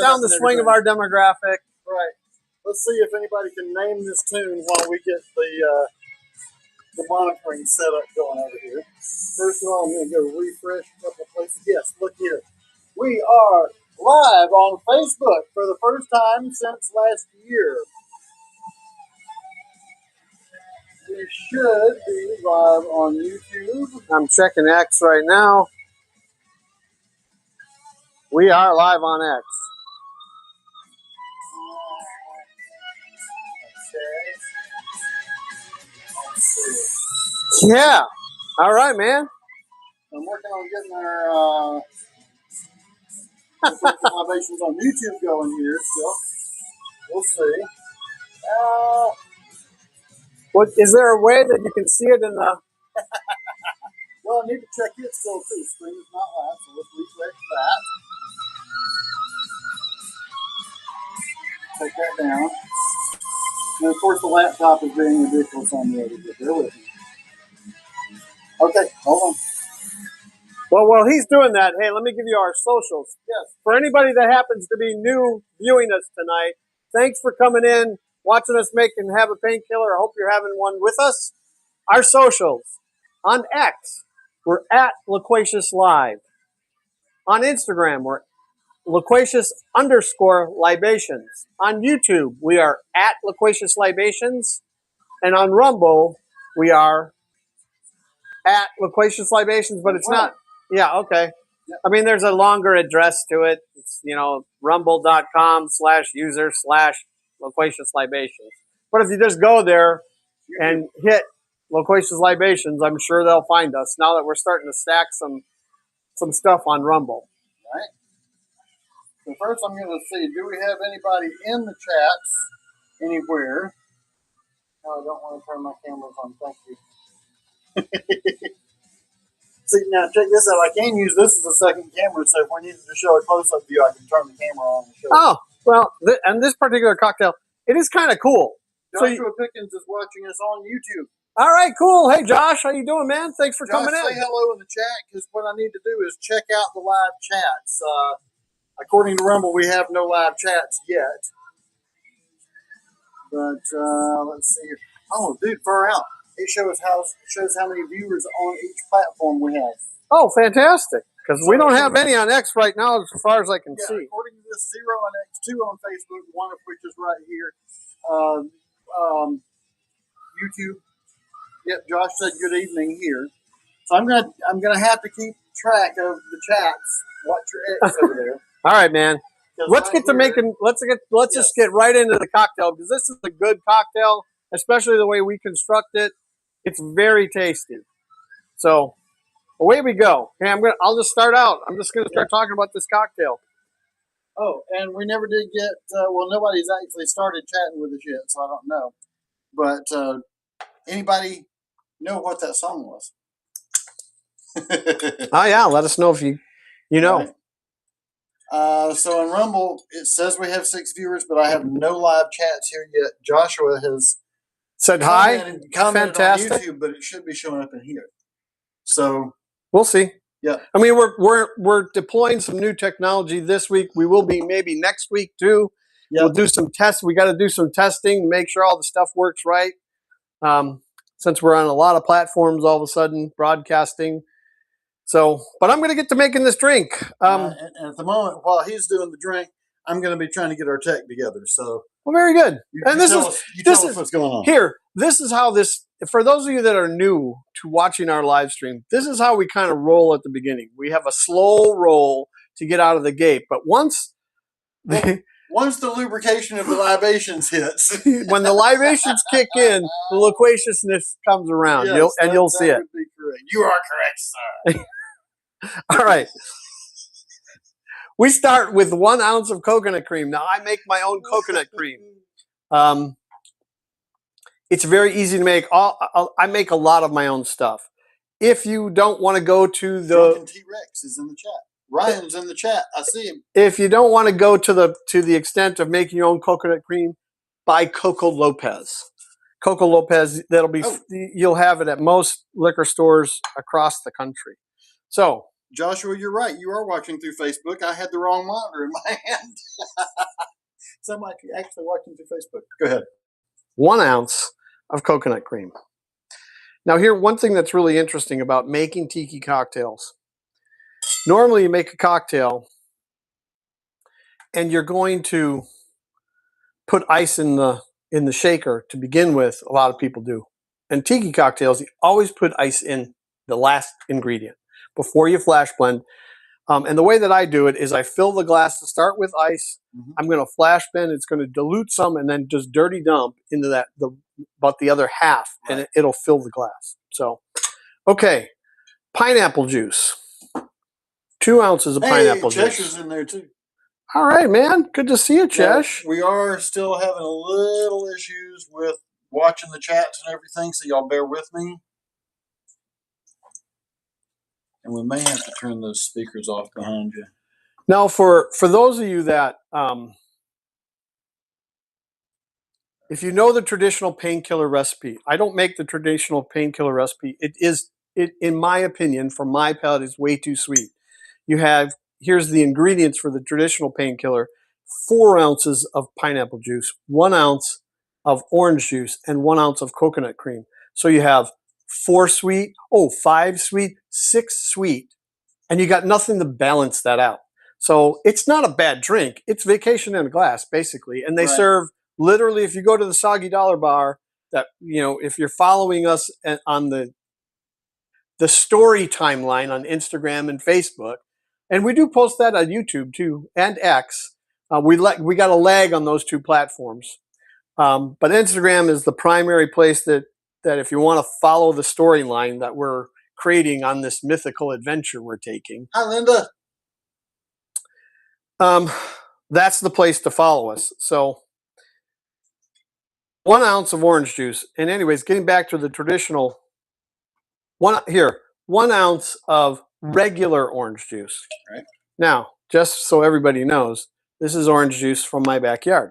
down the swing of our demographic. Right. Let's see if anybody can name this tune while we get the monitoring setup going over here. First of all, I'm going to go refresh a couple of places. Yes, look here. We are live on Facebook for the first time since last year. We should be live on YouTube. I'm checking X right now. We are live on X. Okay. Yeah. All right, man. I'm working on getting our libations on YouTube going here, so we'll see. What is there a way that you can see it in the? Well, I need to check it still too. Screen is not live, so let's refresh that. Take that down. And of course, the laptop is being ridiculous on the other, but bear with me. Okay, hold on. Well, while he's doing that, hey, let me give you our socials. Yes. For anybody that happens to be new viewing us tonight, thanks for coming in, watching us make and have a painkiller. I hope you're having one with us. Our socials. On X, we're at Loquacious Live. On Instagram, we're Loquacious_libations. On YouTube, we are at Loquacious Libations. And on Rumble, we are at Loquacious Libations, but it's not. Yeah, okay. Yep. I mean, there's a longer address to it. It's, rumble.com/user/Loquacious Libations. But if you just go there and hit Loquacious Libations, I'm sure they'll find us now that we're starting to stack some stuff on Rumble. Right. So first I'm going to see, do we have anybody in the chats anywhere? No, I don't want to turn my cameras on. Thank you. See, now check this out. I can use this as a second camera, so if we needed to show a close-up view, I can turn the camera on and show Oh, well, and this particular cocktail, it is kind of cool. Joshua Pickens is watching us on YouTube. All right, cool. Hey, Josh, how you doing, man? Thanks for coming in. Say hello in the chat, because what I need to do is check out the live chats. According to Rumble, we have no live chats yet. But let's see here. Oh, dude, far out. It shows how many viewers on each platform we have. Oh, fantastic. Because we don't have any on X right now as far as I can see. According to this, 0 on X, 2 on Facebook, 1 of which is right here. YouTube. Yep, Josh said good evening here. So I'm gonna have to keep track of the chats. Watch your X over there. All right, man. Let's get to making. Let's just get right into the cocktail, because this is a good cocktail, especially the way we construct it. It's very tasty. So away we go. Okay, I'll just start out. I'm just gonna start talking about this cocktail. Oh, and we never did get. Well, nobody's actually started chatting with us yet, so I don't know. But anybody know what that song was? Oh yeah, let us know if you know. Right. So in Rumble, it says we have 6 viewers, but I have no live chats here yet. Joshua has said hi. Commented Fantastic. on YouTube, but it should be showing up in here. So we'll see. Yeah. I mean, we're deploying some new technology this week. We will be maybe next week too. Yep. We'll do some tests. We got to do some testing to make sure all the stuff works right. Since we're on a lot of platforms all of a sudden broadcasting. So, but I'm going to get to making this drink. And at the moment, while he's doing the drink, I'm going to be trying to get our tech together. So, well, very good. And this is what's going on here. This is how this. For those of you that are new to watching our live stream, this is how we kind of roll at the beginning. We have a slow roll to get out of the gate, but once the lubrication of the libations hits, when the libations kick in, the loquaciousness comes around. Yes, you'll see it. Would be correct. You are correct, sir. All right. We start with 1 ounce of coconut cream. Now, I make my own coconut cream. It's very easy to make. I make a lot of my own stuff. If you don't want to go to the T-Rex is in the chat. Ryan's in the chat. I see him. If you don't want to go to the extent of making your own coconut cream, buy Coco Lopez. Coco Lopez. You'll have it at most liquor stores across the country. So Joshua, you're right. You are watching through Facebook. I had the wrong monitor in my hand. So I'm actually watching through Facebook. Go ahead. 1 ounce of coconut cream. Now here, one thing that's really interesting about making tiki cocktails. Normally you make a cocktail and you're going to put ice in the shaker to begin with. A lot of people do. And tiki cocktails, you always put ice in the last ingredient before you flash blend. And the way that I do it is I fill the glass to start with ice. Mm-hmm. I'm going to flash blend. It's going to dilute some and then just dirty dump into that about the other half, right. And it'll fill the glass. So, okay, pineapple juice. 2 ounces of pineapple juice. Cheshire's in there too. All right, man. Good to see you, Chesh. Now, we are still having a little issues with watching the chats and everything, so y'all bear with me. And we may have to turn those speakers off behind you. Now, for those of you that, if you know the traditional painkiller recipe, I don't make the traditional painkiller recipe. It in my opinion, for my palate, is way too sweet. Here's the ingredients for the traditional painkiller: 4 ounces of pineapple juice, 1 ounce of orange juice, and 1 ounce of coconut cream. So you have 4 sweet, 5 sweet, 6 sweet, and you got nothing to balance that out. So it's not a bad drink. It's vacation in a glass, basically. And they serve, literally, if you go to the Soggy Dollar Bar, that, if you're following us on the story timeline on Instagram and Facebook, and we do post that on YouTube too, and X. We got a lag on those 2 platforms. But Instagram is the primary place that if you want to follow the storyline that we're creating on this mythical adventure we're taking. Hi, Linda. That's the place to follow us. So 1 ounce of orange juice. And anyways, getting back to the traditional, 1 ounce of regular orange juice. Right. Now, just so everybody knows, this is orange juice from my backyard.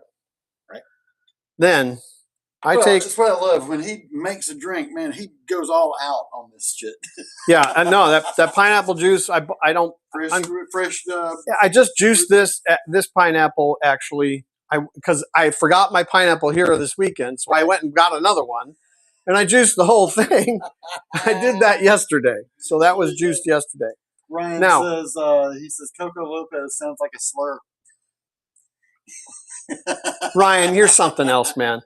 Right. Then that's what I love. When he makes a drink, man, he goes all out on this shit. Yeah, I know that pineapple juice. I don't fresh. I just juiced this pineapple actually. Because I forgot my pineapple here this weekend, so I went and got another one, and I juiced the whole thing. I did that yesterday, so that was juiced yesterday. Ryan says he says Coco Lopez sounds like a slur. Ryan, you're something else, man.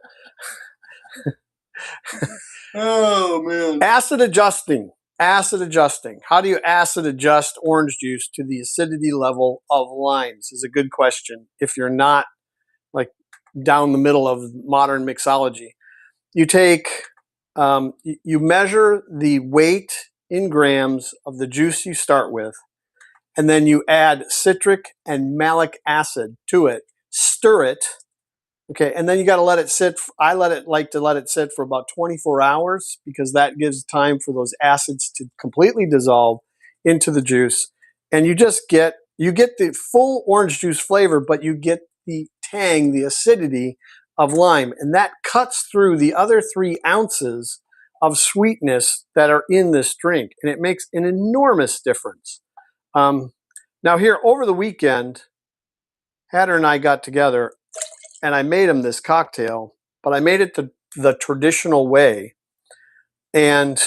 Oh man. Acid adjusting. How do you acid adjust orange juice to the acidity level of limes is a good question. If you're not like down the middle of modern mixology, you take, you measure the weight in grams of the juice you start with, and then you add citric and malic acid to it, stir it. Okay, and then you got to let it sit. I like to let it sit for about 24 hours because that gives time for those acids to completely dissolve into the juice, and you get the full orange juice flavor, but you get the tang, the acidity of lime, and that cuts through the other 3 ounces of sweetness that are in this drink, and it makes an enormous difference. Now here over the weekend, Hatter and I got together. And I made him this cocktail, but I made it the traditional way. And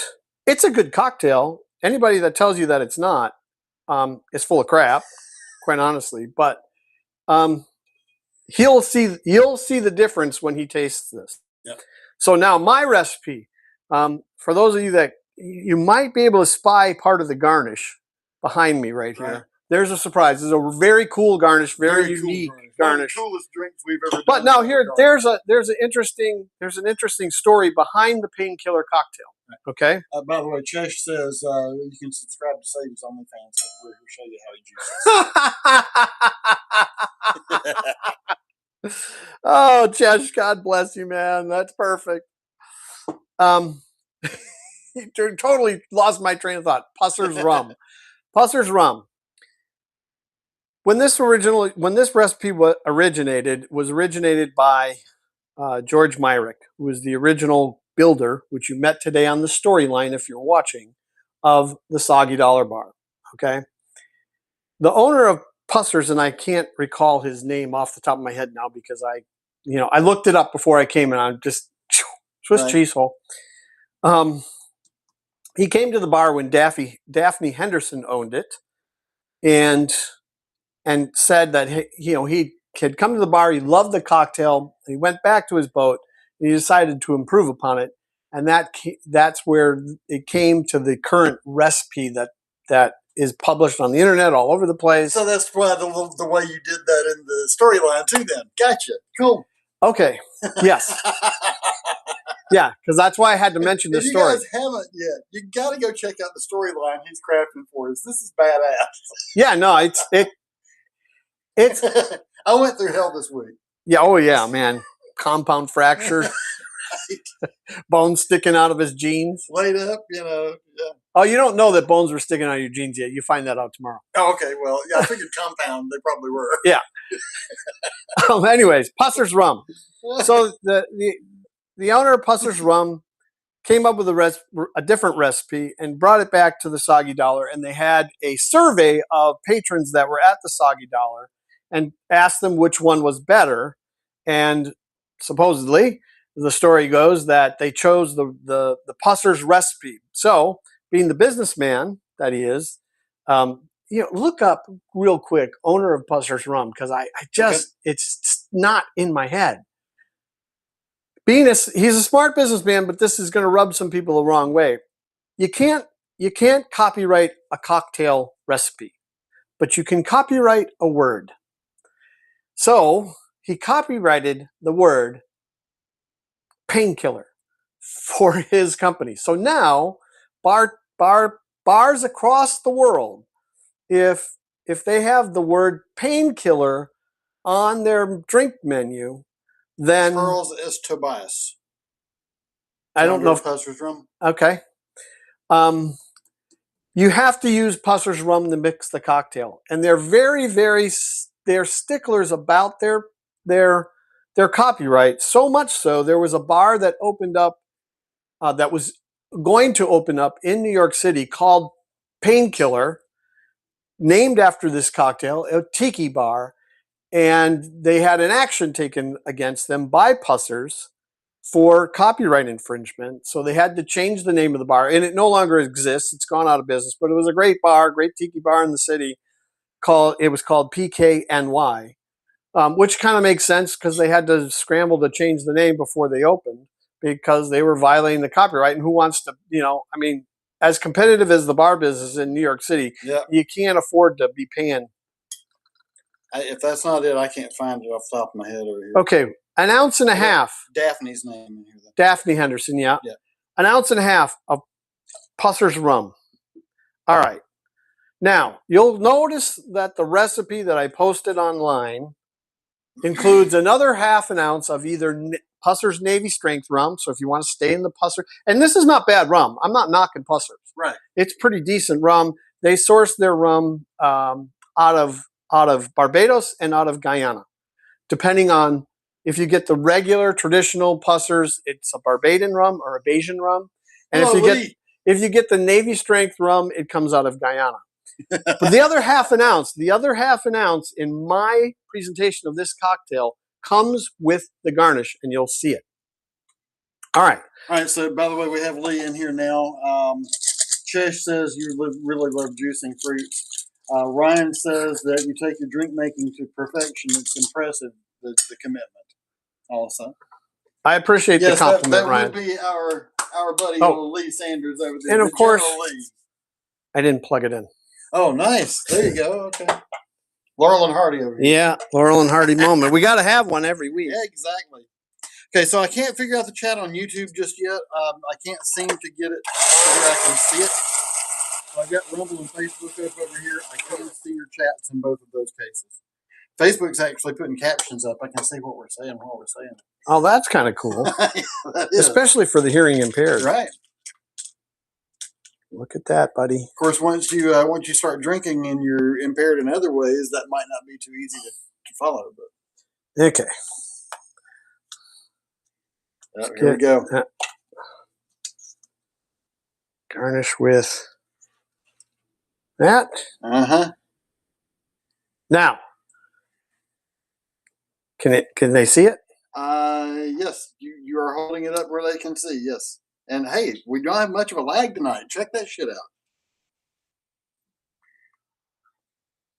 it's a good cocktail. Anybody that tells you that it's not is full of crap, quite honestly. But you'll see the difference when he tastes this. Yep. So now my recipe, for those of you that you might be able to spy part of the garnish behind me right here. Right. There's a surprise. It's a very cool garnish, very unique garnish. One of the coolest drinks we've ever done. But now here, there's an interesting story behind the painkiller cocktail. Okay. By the way, Chesh says you can subscribe to Save His OnlyFans. So we'll show you how he juices. Oh, Chesh, God bless you, man. That's perfect. You totally lost my train of thought. Pusser's rum. Pusser's rum. When this recipe was originated by George Myrick, who was the original builder, which you met today on the storyline if you're watching, of the Soggy Dollar Bar. Okay, the owner of Pussers, and I can't recall his name off the top of my head now because I looked it up before I came, and I'm just Swiss cheese hole. He came to the bar when Daphne Henderson owned it, and said that he had come to the bar. He loved the cocktail. He went back to his boat, and he decided to improve upon it, and that's where it came to the current recipe that is published on the internet all over the place. So that's why the way you did that in the storyline too. Then gotcha. Cool. Okay. Yes. Yeah, because that's why I had to mention this story. If you guys haven't yet, you got to go check out the storyline he's crafting for us. This is badass. Yeah, no, it's I went through hell this week. Yeah, oh yeah, man. Compound fracture. Right. Bones sticking out of his jeans. Laid up, yeah. Oh, you don't know that bones were sticking out of your jeans yet. You find that out tomorrow. Oh, okay, well, yeah, I figured compound, they probably were. Yeah. Anyways, Pusser's Rum. So the owner of Pusser's Rum came up with a different recipe and brought it back to the Soggy Dollar, and they had a survey of patrons that were at the Soggy Dollar and asked them which one was better. And supposedly, the story goes that they chose the Pusser's recipe. So, being the businessman that he is, look up real quick, owner of Pusser's Rum, because it's not in my head. He's a smart businessman, but this is going to rub some people the wrong way. You can't copyright a cocktail recipe, but you can copyright a word. So he copyrighted the word Painkiller for his company. So now bars across the world, if they have the word Painkiller on their drink menu, then Charles S. Tobias. I don't know if Pusser's Rum. Okay. You have to use Pusser's Rum to mix the cocktail, and they're very, very they're sticklers about their copyright. So much so, there was a bar that opened up that was going to open up in New York City called Painkiller, named after this cocktail, a tiki bar. And they had an action taken against them by Pussers for copyright infringement. So they had to change the name of the bar, and it no longer exists. It's gone out of business, but it was a great bar, great tiki bar in the city. It was called PKNY, which kind of makes sense because they had to scramble to change the name before they opened because they were violating the copyright. And who wants to, as competitive as the bar business in New York City, you can't afford to be paying. If that's not it, I can't find it off the top of my head over here. Okay, an ounce and a half. Daphne's name in here. Daphne Henderson, yeah. An ounce and a half of Pusser's Rum. All right. Now, you'll notice that the recipe that I posted online includes another half an ounce of either Pusser's Navy Strength rum. So if you want to stay in the Pusser, and this is not bad rum. I'm not knocking Pussers. Right. It's pretty decent rum. They source their rum out of Barbados and out of Guyana. Depending on if you get the regular traditional Pussers, it's a Barbadian rum or a Bajan rum. And if you get the Navy Strength rum, it comes out of Guyana. But the other half an ounce in my presentation of this cocktail comes with the garnish, and you'll see it. All right. So, by the way, we have Lee in here now. Chesh says you really love juicing fruits. Ryan says that you take your drink making to perfection. It's impressive, the commitment. Also, I appreciate the compliment, Ryan. That would be our buddy Lee Sanders over there. And of course, I didn't plug it in. Oh, nice. There you go. Okay. Laurel and Hardy over here. Yeah, Laurel and Hardy moment. We got to have one every week. Yeah, exactly. Okay, so I can't figure out the chat on YouTube just yet. I can't seem to get it where I can see it. So I've got Rumble and Facebook up over here. I can see your chats in both of those cases. Facebook's actually putting captions up. I can see what we're saying while we're saying it. Oh, that's kind of cool. Yeah, especially for the hearing impaired. Right. Look at that, buddy. Of course, once you start drinking and you're impaired in other ways, that might not be too easy to follow. But okay. Here we go. Garnish with that. Uh-huh. Now, can they see it? Yes. You are holding it up where they can see. Yes. And hey, we don't have much of a lag tonight. Check that shit out.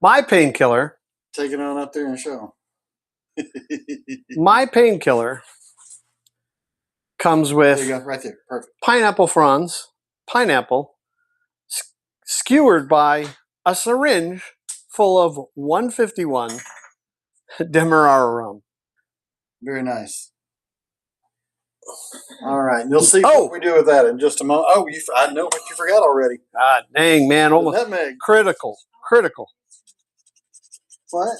My Painkiller. Take it on up there and show them. My Painkiller comes with there you go, right there. Perfect. pineapple fronds, pineapple, skewered by a syringe full of 151 Demerara rum. Very nice. All right, you'll see what we do with that in just a moment. Oh, I know what you forgot already. God dang, man. Almost nutmeg. Critical. What?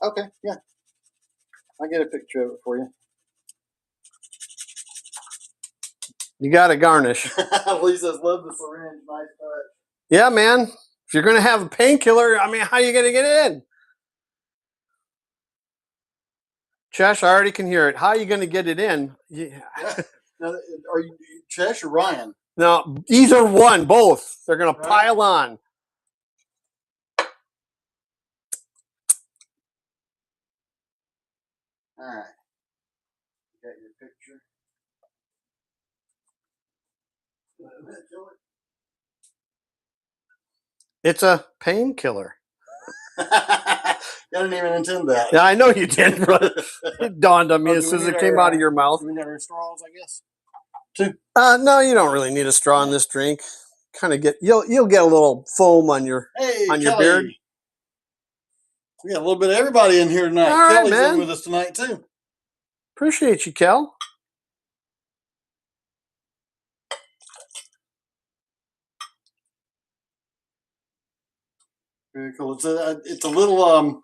Okay, yeah. I'll get a picture of it for you. You got to garnish. Lisa's love the syringe. Nice touch. Yeah, man. If you're going to have a painkiller, I mean, how are you going to get it in? Chesh, I already can hear it. How are you going to get it in? Yeah. Now, are you Chesh or Ryan? No, either one, both. They're going to pile on. All right. Got your picture. It's a painkiller. I didn't even intend that. Yeah, I know you did, but it dawned on me as soon as it came out of your mouth. We got our straws, I guess. No, you don't really need a straw in this drink. Kind of you'll get a little foam on your beard. We got a little bit of everybody in here tonight. All right, Kelly's man. in with us tonight too. Appreciate you, Kel. Very cool. It's a little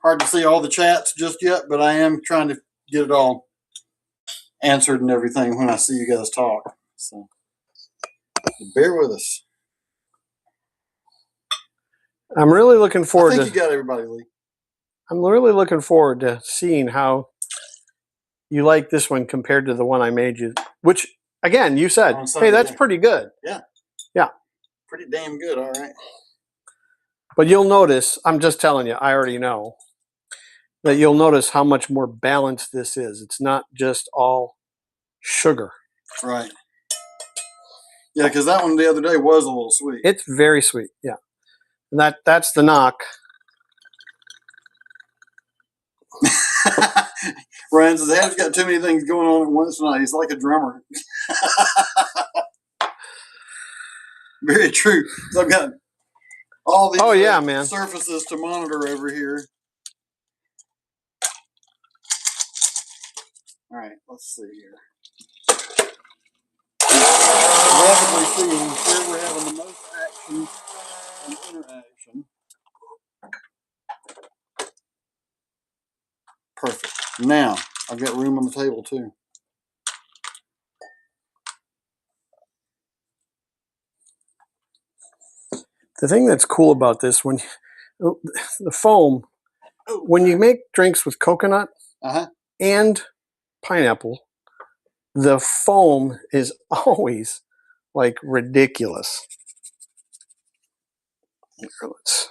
hard to see all the chats just yet, but I am trying to get it all answered and everything when I see you guys talk. So bear with us. I'm really looking forward I think you got everybody, Lee. I'm really looking forward to seeing how you like this one compared to the one I made you, which, again, you said, hey, that's pretty good. Yeah. Yeah. Pretty damn good, all right. But you'll notice, I'm just telling you, I already know, that you'll notice how much more balanced this is. It's not just all sugar. Right. Yeah, because that one the other day was a little sweet. It's very sweet, yeah. And that's the knock. Ryan says, Adam's got too many things going on at once tonight. He's like a drummer. Very true. So I've got all these surfaces to monitor over here. All right, let's see here. Rapidly seeing where we're having the most action and interaction. Perfect. Now, I've got room on the table too. The thing that's cool about this, when the foam, when you make drinks with coconut and pineapple, the foam is always like ridiculous. Here, let's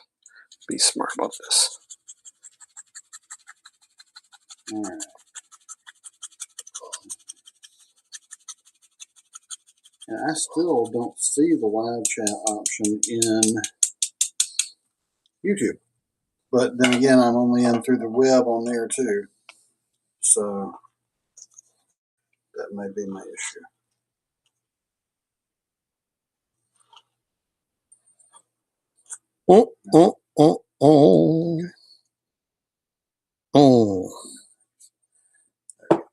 be smart about this. All right. And I still don't see the live chat option in YouTube. But then again, I'm only in through the web on there too. So that may be my issue.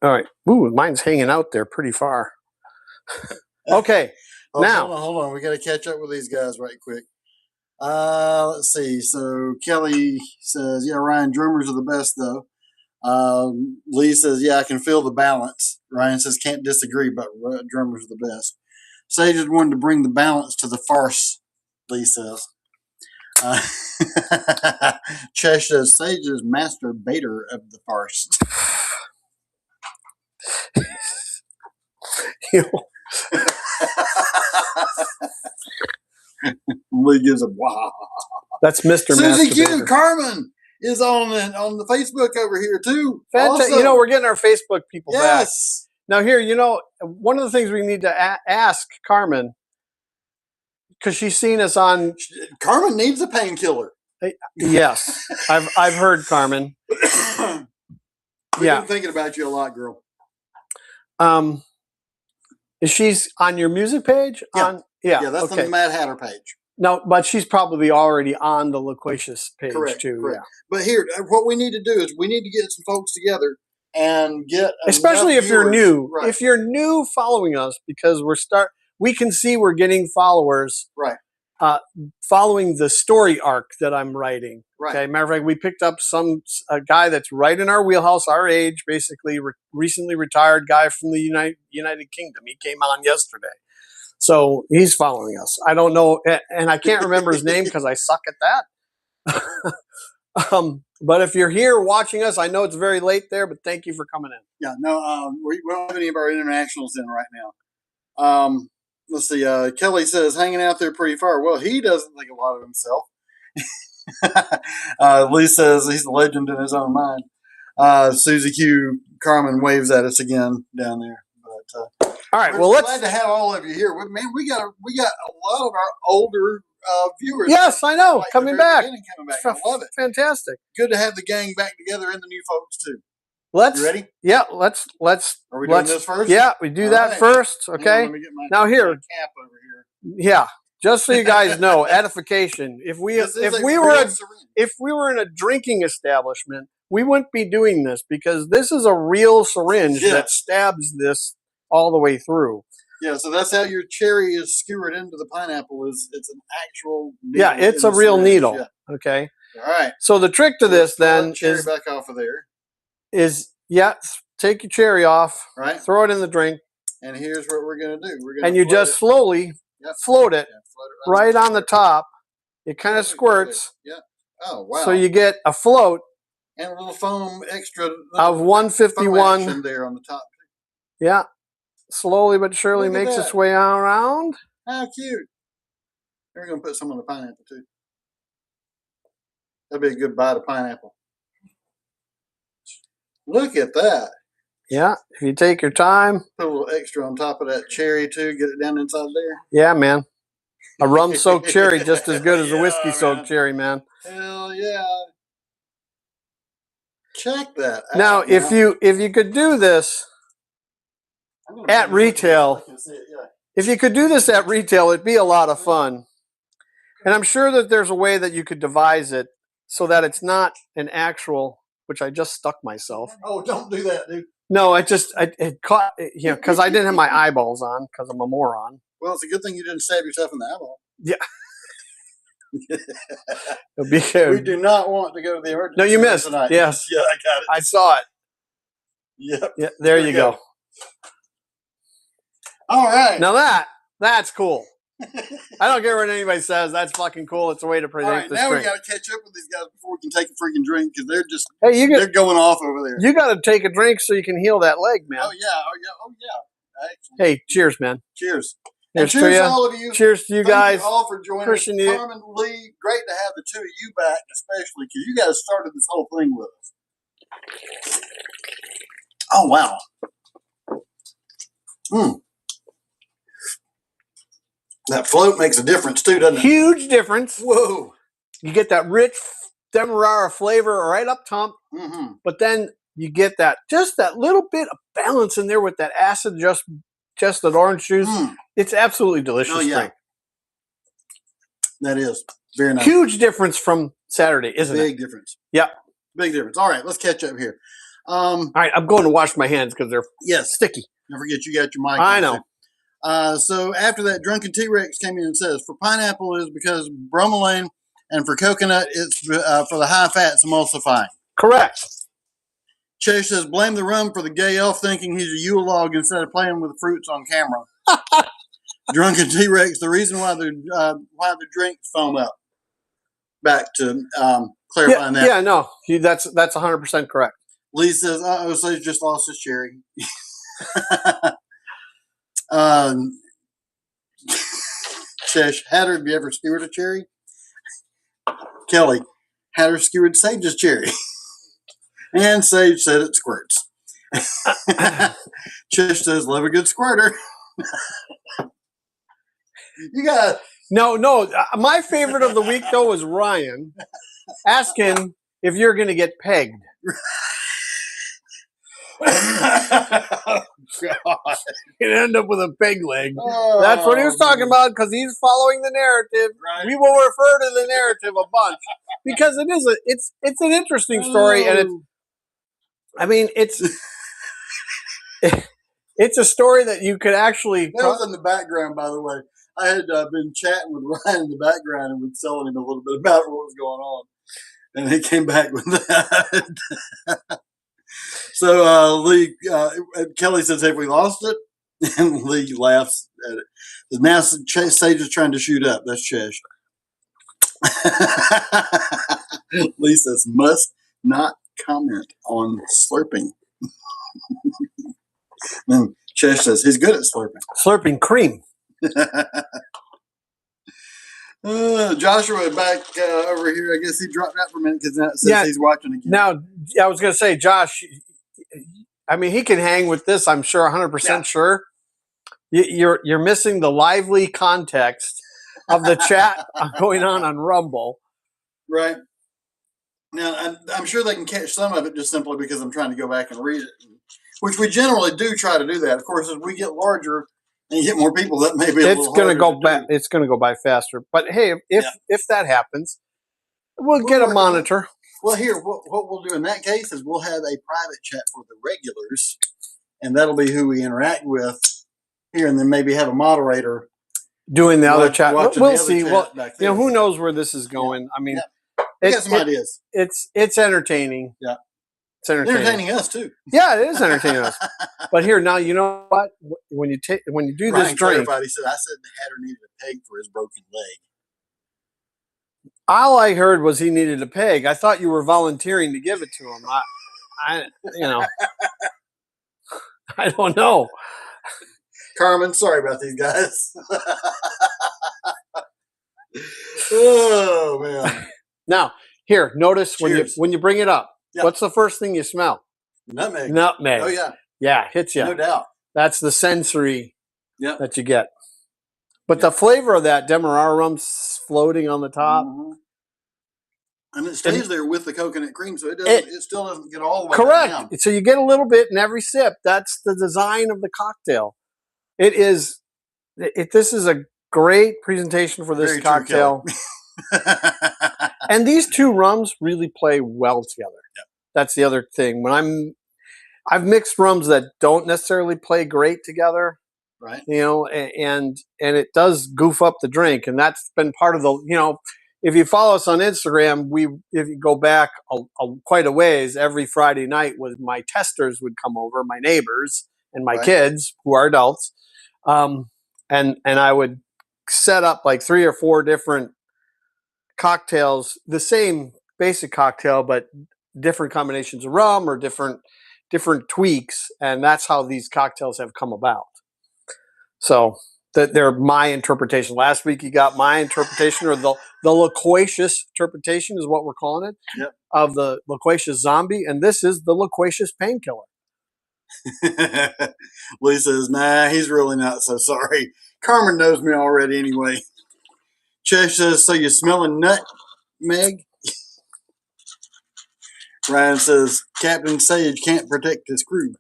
All right. Ooh, mine's hanging out there pretty far. Okay. Now. Hold on. We got to catch up with these guys right quick. Let's see. So Kelly says, yeah, Ryan, drummers are the best though. Lee says, yeah, I can feel the balance. Ryan says, can't disagree, but drummers are the best. Sage just wanted to bring the balance to the farce, Lee says. Chesh says, Sage is master baiter of the farce. Lee gives a wow. That's Mr. Susie Q, Masturbator. Carmen is on the Facebook over here too. Fantastic. Also, We're getting our Facebook people back. yes. Now here, one of the things we need to ask Carmen, because she's seen us on. Carmen needs a painkiller. Yes, I've heard, Carmen. We've been thinking about you a lot, girl. Is she's on your music page? Yeah. Yeah, that's the Mad Hatter page. No, but she's probably already on the Loquacious page too. Correct. Yeah. But here, what we need to do is we need to get some folks together and get, especially if you're new. Right. If you're new following us, because we can see we're getting followers. Right. Following the story arc that I'm writing. Right. Okay. Matter of fact, we picked up a guy that's right in our wheelhouse, our age, basically recently retired guy from the United Kingdom. He came on yesterday. So he's following us. I don't know, and I can't remember his name because I suck at that. But if you're here watching us, I know it's very late there, but thank you for coming in. Yeah, no, we don't have any of our internationals in right now. Let's see. Kelly says hanging out there pretty far. Well, he doesn't think a lot of himself. Lee says he's a legend in his own mind. Susie Q, Carmen waves at us again down there. But all right, we're glad to have all of you here. Man, we got a lot of our older viewers. Yes, I know, coming back. I love it. Fantastic. Good to have the gang back together and the new folks too. You ready? Yeah, let's. Are we doing this first? Yeah, we do that first. Okay. Let me get my now here, cap over here. Yeah, just so you guys know, edification. If we were in a drinking establishment, we wouldn't be doing this because this is a real syringe that stabs this all the way through. Yeah, so that's how your cherry is skewered into the pineapple. It's an actual needle. Yeah, it's a real needle. Yeah. Okay. All right. So the trick to this then is back off of there. Take your cherry off. Right. Throw it in the drink. And here's what we're gonna do. You just slowly float it right on the top. It kind of squirts. Yeah. Oh wow. So you get a float. And a little foam extra of 151 there on the top. Yeah. Slowly but surely makes its way around. How cute. We're going to put some on the pineapple too. That'd be a good bite of pineapple. Look at that. Yeah. If you take your time. Put a little extra on top of that cherry too. Get it down inside there. Yeah, man. A rum-soaked cherry just as good as a whiskey-soaked cherry, man. Hell yeah. Check that out. Now, if you could do this at retail, if you could do this at retail, it'd be a lot of fun. And I'm sure that there's a way that you could devise it so that it's not an actual, which I just stuck myself. Oh, don't do that, dude. No, it caught, because I didn't have my eyeballs on because I'm a moron. Well, it's a good thing you didn't stab yourself in the eyeball. Yeah. We do not want to go to the emergency. No, you missed. Tonight. Yes. Yeah, I got it. I saw it. Yep. Yeah, there you go. All right. Now that's cool. I don't care what anybody says. That's fucking cool. It's a way to present this drink. Now we got to catch up with these guys before we can take a freaking drink because they're just they're going off over there. You got to take a drink so you can heal that leg, man. Oh yeah. Excellent. Hey, cheers, man. Cheers. Cheers to all of you. Cheers to you guys. Thank you all for joining us. Carmen, Lee, great to have the two of you back, especially because you guys started this whole thing with us. Oh wow. That float makes a difference too, doesn't it? Huge difference. Whoa. You get that rich demerara flavor right up top, but then you get just that little bit of balance in there with that acid, just that orange juice. It's absolutely delicious. Oh, yeah. Drink. That is very nice. Huge difference from Saturday, isn't it? Big difference. Yeah. Big difference. All right, let's catch up here. All right, I'm going to wash my hands because they're sticky. Don't forget you got your mic. I know. So after that, Drunken T-Rex came in and says, for pineapple is because bromelain, and for coconut it's for the high fats emulsifying. Correct. Chase says, blame the rum for the gay elf thinking he's a Yule log instead of playing with the fruits on camera. Drunken T-Rex, the reason why the drinks foam up. Back to clarifying that. Yeah, no, that's 100% correct. Lee says, so he just lost his cherry. Shesh, Hatter, have you ever skewered a cherry? Kelly had her skewered Sage's cherry. And Sage said it squirts. Chish says, love a good squirter. You got No. My favorite of the week, though, was Ryan asking if you're going to get pegged. God. He'd end up with a peg leg. That's what he was talking about because he's following the narrative. Right. We will refer to the narrative a bunch because it's an interesting story, and it's a story that you could actually. That was in the background, by the way. I had been chatting with Ryan in the background and was telling him a little bit about what was going on, and he came back with that. So Lee, Kelly says, "Have we lost it?" And Lee laughs at it. Now Sage is trying to shoot up. That's Chesh. Lee says, "Must not comment on slurping." And Chesh says, "He's good at slurping." Slurping cream. Joshua back over here. I guess he dropped out for a minute because now it says he's watching again. Now, I was going to say, Josh, I mean, he can hang with this, I'm sure, 100% sure. You're missing the lively context of the chat going on Rumble. Right. Now, I'm sure they can catch some of it just simply because I'm trying to go back and read it, which we generally do try to do that. Of course, as we get larger and you get more people, that may be a little harder to do. It's going to go by faster. But hey, if that happens, we'll get a monitor. Well, here, what we'll do in that case is we'll have a private chat for the regulars, and that'll be who we interact with here, and then maybe have a moderator doing the other chat. We'll see. Well, you who knows where this is going? Yeah. I mean, we got some ideas. It's entertaining. Yeah. It's entertaining us too. Yeah, it is entertaining us. But here now, you know what? When you do Ryan this drink, he said, "I said the Hatter needed a peg for his broken leg." All I heard was he needed a peg. I thought you were volunteering to give it to him. I don't know. Carmen, sorry about these guys. Oh man! Now here, notice when you bring it up. Yep. What's the first thing you smell? Nutmeg. Nutmeg. Oh yeah. Yeah, hits you. No doubt. That's the sensory that you get. But the flavor of that Demerara rum's floating on the top. Mm-hmm. And it stays there with the coconut cream, so it still doesn't get all the way correct. down. So you get a little bit in every sip. That's the design of the cocktail. This is a great presentation for this Very cocktail. And these two rums really play well together. Yep. That's the other thing. I've mixed rums that don't necessarily play great together. Right. And it does goof up the drink, and that's been part of the, if you follow us on Instagram, if you go back quite a ways, every Friday night my testers would come over, my neighbors and my kids who are adults, and I would set up like 3 or 4 different cocktails, the same basic cocktail, but different combinations of rum or different tweaks, and that's how these cocktails have come about. So they're my interpretation. Last week you got my interpretation, or the Loquacious interpretation is what we're calling it, of the Loquacious zombie, and this is the Loquacious Painkiller. Lee says, "Nah, he's really not so sorry. Carmen knows me already anyway." Chesh says, "So you smelling nutmeg?" Ryan says, "Captain Sage can't protect his crew."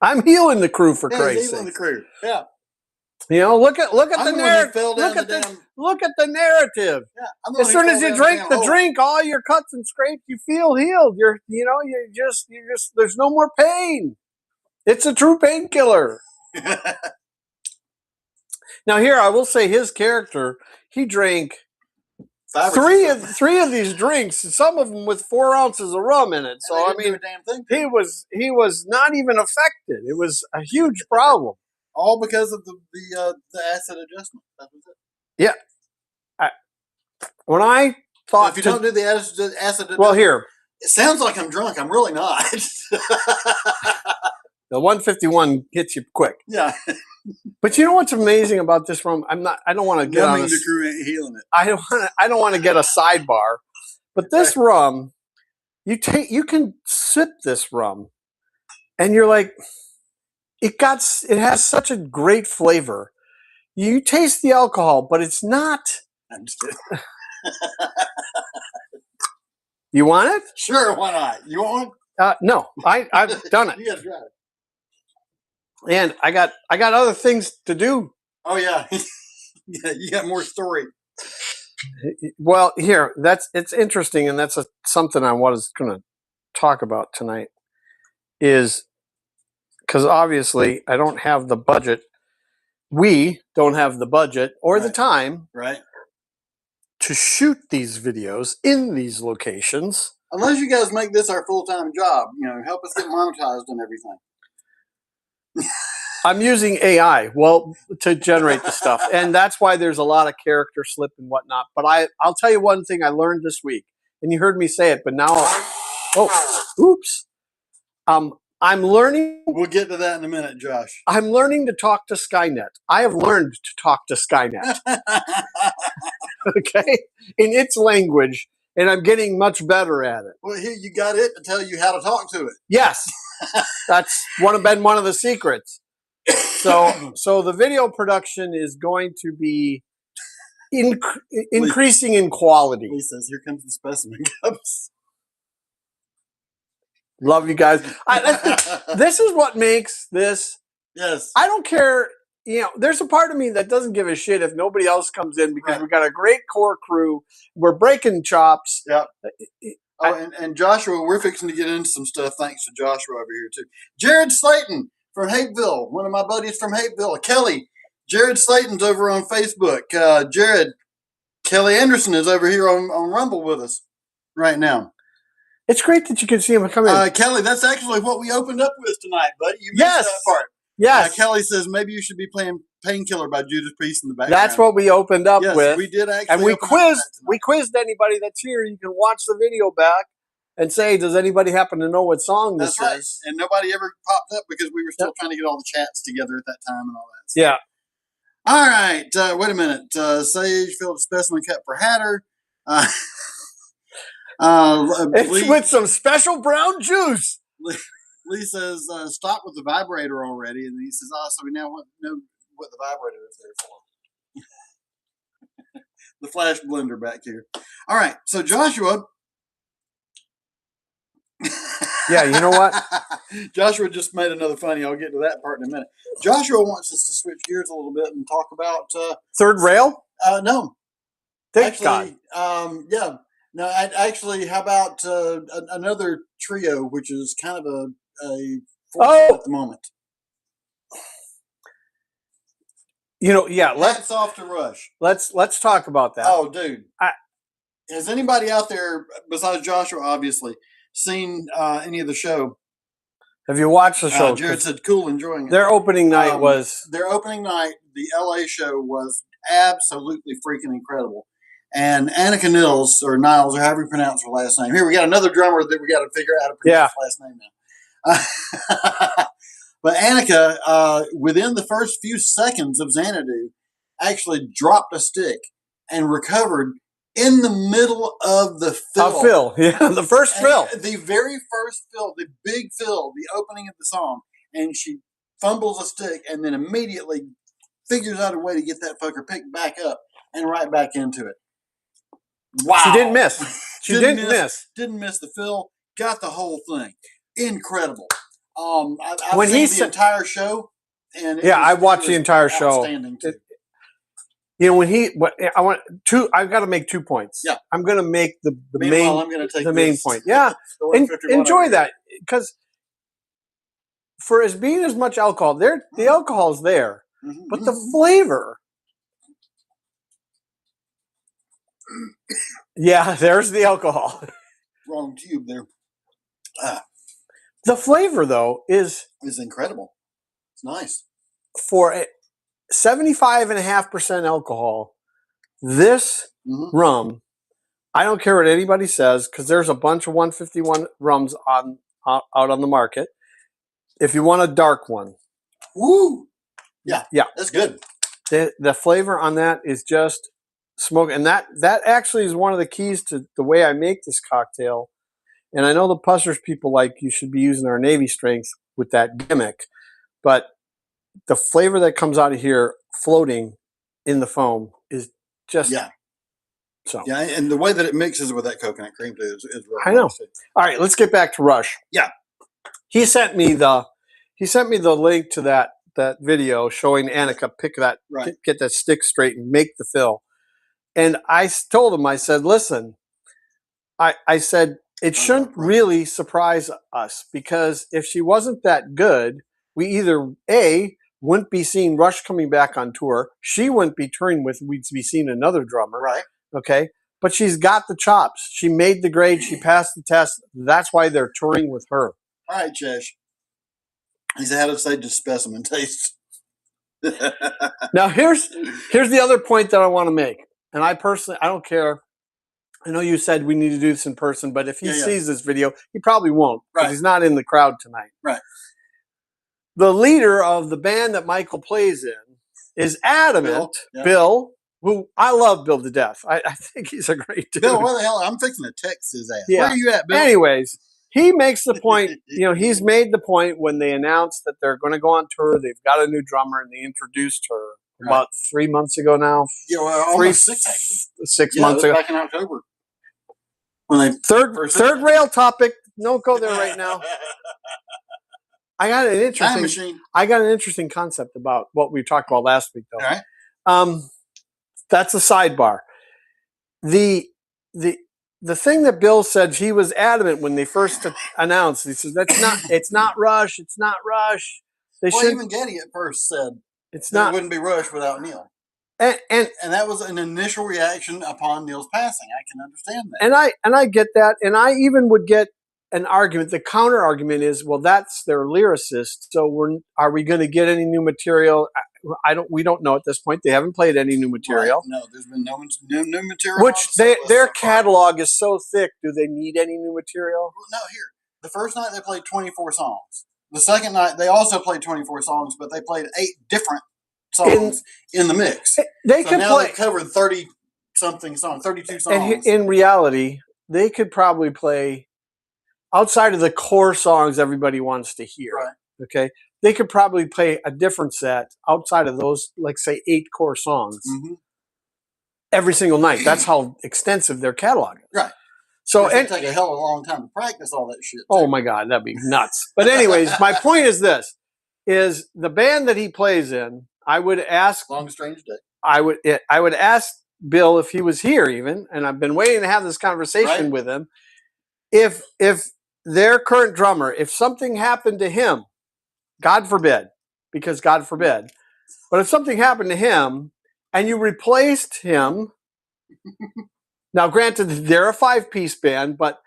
I'm healing the crew for Christ's sake. Healing the crew. Yeah. Look at the narrative. Look at the narrative. Yeah, as soon as you drink the drink, all your cuts and scrapes, you feel healed. You're just there's no more pain. It's a true painkiller. Now here, I will say his character, he drank three of these drinks, some of them with 4 ounces of rum in it. So I mean, he was not even affected. It was a huge problem. All because of the acid adjustment. That was it. Yeah. When I thought, so if you don't do the acid adjustment, well, here it sounds like I'm drunk. I'm really not. The 151 hits you quick. Yeah. But you know what's amazing about this rum? I don't want to get on the crew ain't healing it. I don't want to get on the crew ain't healing it. I don't want to get a sidebar. But this rum, you can sip this rum and you're like, it has such a great flavor. You taste the alcohol, but it's not. I'm just kidding. You want it? Sure, why not? You want one? No, I've done it. You gotta try it. And I got other things to do. Oh yeah, yeah. You got more story. Well, here it's interesting, and that's something I was going to talk about tonight. Is because obviously I don't have the budget. We don't have the budget or the time, right, to shoot these videos in these locations. Unless you guys make this our full-time job, help us get monetized and everything. I'm using AI, to generate the stuff, and that's why there's a lot of character slip and whatnot. But I'll tell you one thing I learned this week, and you heard me say it, but now, oops. I'm learning. We'll get to that in a minute, Josh. I'm learning to talk to Skynet. I have learned to talk to Skynet. Okay, in its language, and I'm getting much better at it. Well, here you got it to tell you how to talk to it. Yes, that's been one of the secrets. So the video production is going to be increasing in quality. Lee says, "Here comes the specimen cups." Love you guys. This is what makes this. Yes. I don't care. There's a part of me that doesn't give a shit if nobody else comes in because we've got a great core crew. We're breaking chops. Yeah. And Joshua, we're fixing to get into some stuff thanks to Joshua over here too. Jared Slayton from Hapeville, one of my buddies from Hapeville. Kelly, Jared Slayton's over on Facebook. Jared, Kelly Anderson is over here on Rumble with us right now. It's great that you can see him come in. Kelly, that's actually what we opened up with tonight, buddy. You missed that part. Yes. Kelly says maybe you should be playing Painkiller by Judas Priest in the background. That's what we opened up with. We did actually. And we quizzed anybody that's here. You can watch the video back and say, does anybody happen to know what song this is? And nobody ever popped up because we were still trying to get all the chats together at that time and all that stuff. Yeah. All right. Wait a minute. Sage filled a specimen cup for Hatter. It's with some special brown juice. Lee says, stop with the vibrator already. And he says, so we now know what the vibrator is there for. The flash blender back here. All right. So Joshua. Yeah, you know what? Joshua just made another funny. I'll get to that part in a minute. Joshua wants us to switch gears a little bit and talk about third rail. No, Thank God. Yeah, no. Actually, how about another trio, which is kind of a force at the moment. Hats off to Rush. Let's talk about that. Oh, dude. Has anybody out there besides Joshua, obviously, seen any of the show? Have you watched the show? Jared said, "Cool, enjoying it." Their opening night the LA show was absolutely freaking incredible. And Annika Niles or however you pronounce her last name. Here we got another drummer that we got to figure out how to pronounce his last name now. But Annika, within the first few seconds of Xanadu, actually dropped a stick and recovered in the middle of the fill. The first fill. The very first fill, the big fill, the opening of the song. And she fumbles a stick and then immediately figures out a way to get that fucker picked back up and right back into it. Wow. She didn't miss. Didn't miss the fill. Got the whole thing. Incredible. I've seen the entire show. And I watched the entire show. Outstanding too. I've got to make 2 points. Yeah. I'm going to make the main main point. Yeah. Enjoy that because for as being as much alcohol, the alcohol's there, but the flavor. Yeah, there's the alcohol. Wrong tube there. The flavor though is incredible. It's nice. For 75.5% alcohol, this rum, I don't care what anybody says, because there's a bunch of 151 rums out on the market. If you want a dark one, woo, Yeah. Yeah. That's good. The flavor on that is just smoke. And that actually is one of the keys to the way I make this cocktail. And I know the Pussers people like you should be using our Navy strength with that gimmick. But the flavor that comes out of here floating in the foam is just so. Yeah, and the way that it mixes with that coconut cream too is really I know. nice. All right, let's get back to Rush. Yeah. He sent me the link to that video showing Annika pick that get that stick straight and make the fill. And I told him, I said, listen, I said it shouldn't really surprise us, because if she wasn't that good, we either A, wouldn't be seeing Rush coming back on tour. She wouldn't be touring with, we'd be seeing another drummer. Right. Okay. But she's got the chops. She made the grade. She passed the test. That's why they're touring with her. All right, Chesh. He's had to say just specimen taste. Now, here's the other point that I want to make. And I personally, I don't care. I know you said we need to do this in person, but if he sees this video, he probably won't, because he's not in the crowd tonight. Right. The leader of the band that Michael plays in is adamant, Bill, who I love Bill to death. I think he's a great dude. Bill, where the hell? I'm fixing to text his ass. Yeah. Where are you at, Bill? Anyways, he makes the point, he's made the point when they announced that they're going to go on tour, they've got a new drummer, and they introduced her about 3 months ago now. Yeah, well, almost 6 months ago. Back in October. When they third rail topic. Don't go there right now. I got an interesting concept about what we talked about last week, though. All right. That's a sidebar. The thing that Bill said, he was adamant when they first announced. He says it's not Rush. It's not Rush. Even Geddy at first said it wouldn't be Rush without Neil. And that was an initial reaction upon Neil's passing. I can understand that. And I get that. And I even would get an argument. The counter argument is, well, that's their lyricist. So are we going to get any new material? We don't know at this point. They haven't played any new material. Right. No, there's been no new material. Which their catalog is so thick. Do they need any new material? Well, no. Here, the first night they played 24 songs. The second night they also played 24 songs, but they played 8 different songs in the mix. They've covered 30-something songs, 32 songs. And in reality, they could probably play, outside of the core songs everybody wants to hear. Right. Okay. They could probably play a different set outside of those, like, say, 8 core songs every single night. That's how extensive their catalog is. Right. So it take a hell of a long time to practice all that shit. Oh my God, that'd be nuts. But anyways, my point is this: is the band that he plays in. I would ask. Long Strange Day. I would ask Bill if he was here, even, and I've been waiting to have this conversation with him. If their current drummer, if something happened to him, God forbid, because God forbid, but if something happened to him and you replaced him. Now, granted, they're a 5-piece band, but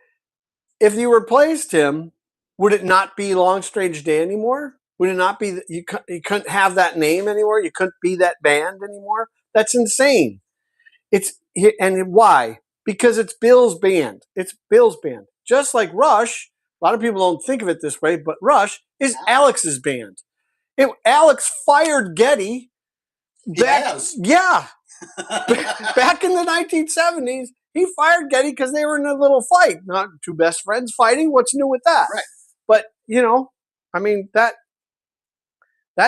if you replaced him, would it not be Long Strange Day anymore? Would it not be, you couldn't have that name anymore? You couldn't be that band anymore? That's insane. And why? Because it's Bill's band. It's Bill's band. Just like Rush, a lot of people don't think of it this way, but Rush is Alex's band. Alex fired Geddy. Yeah. Back in the 1970s, he fired Geddy because they were in a little fight. Not two best friends fighting. What's new with that? Right. But, I mean, that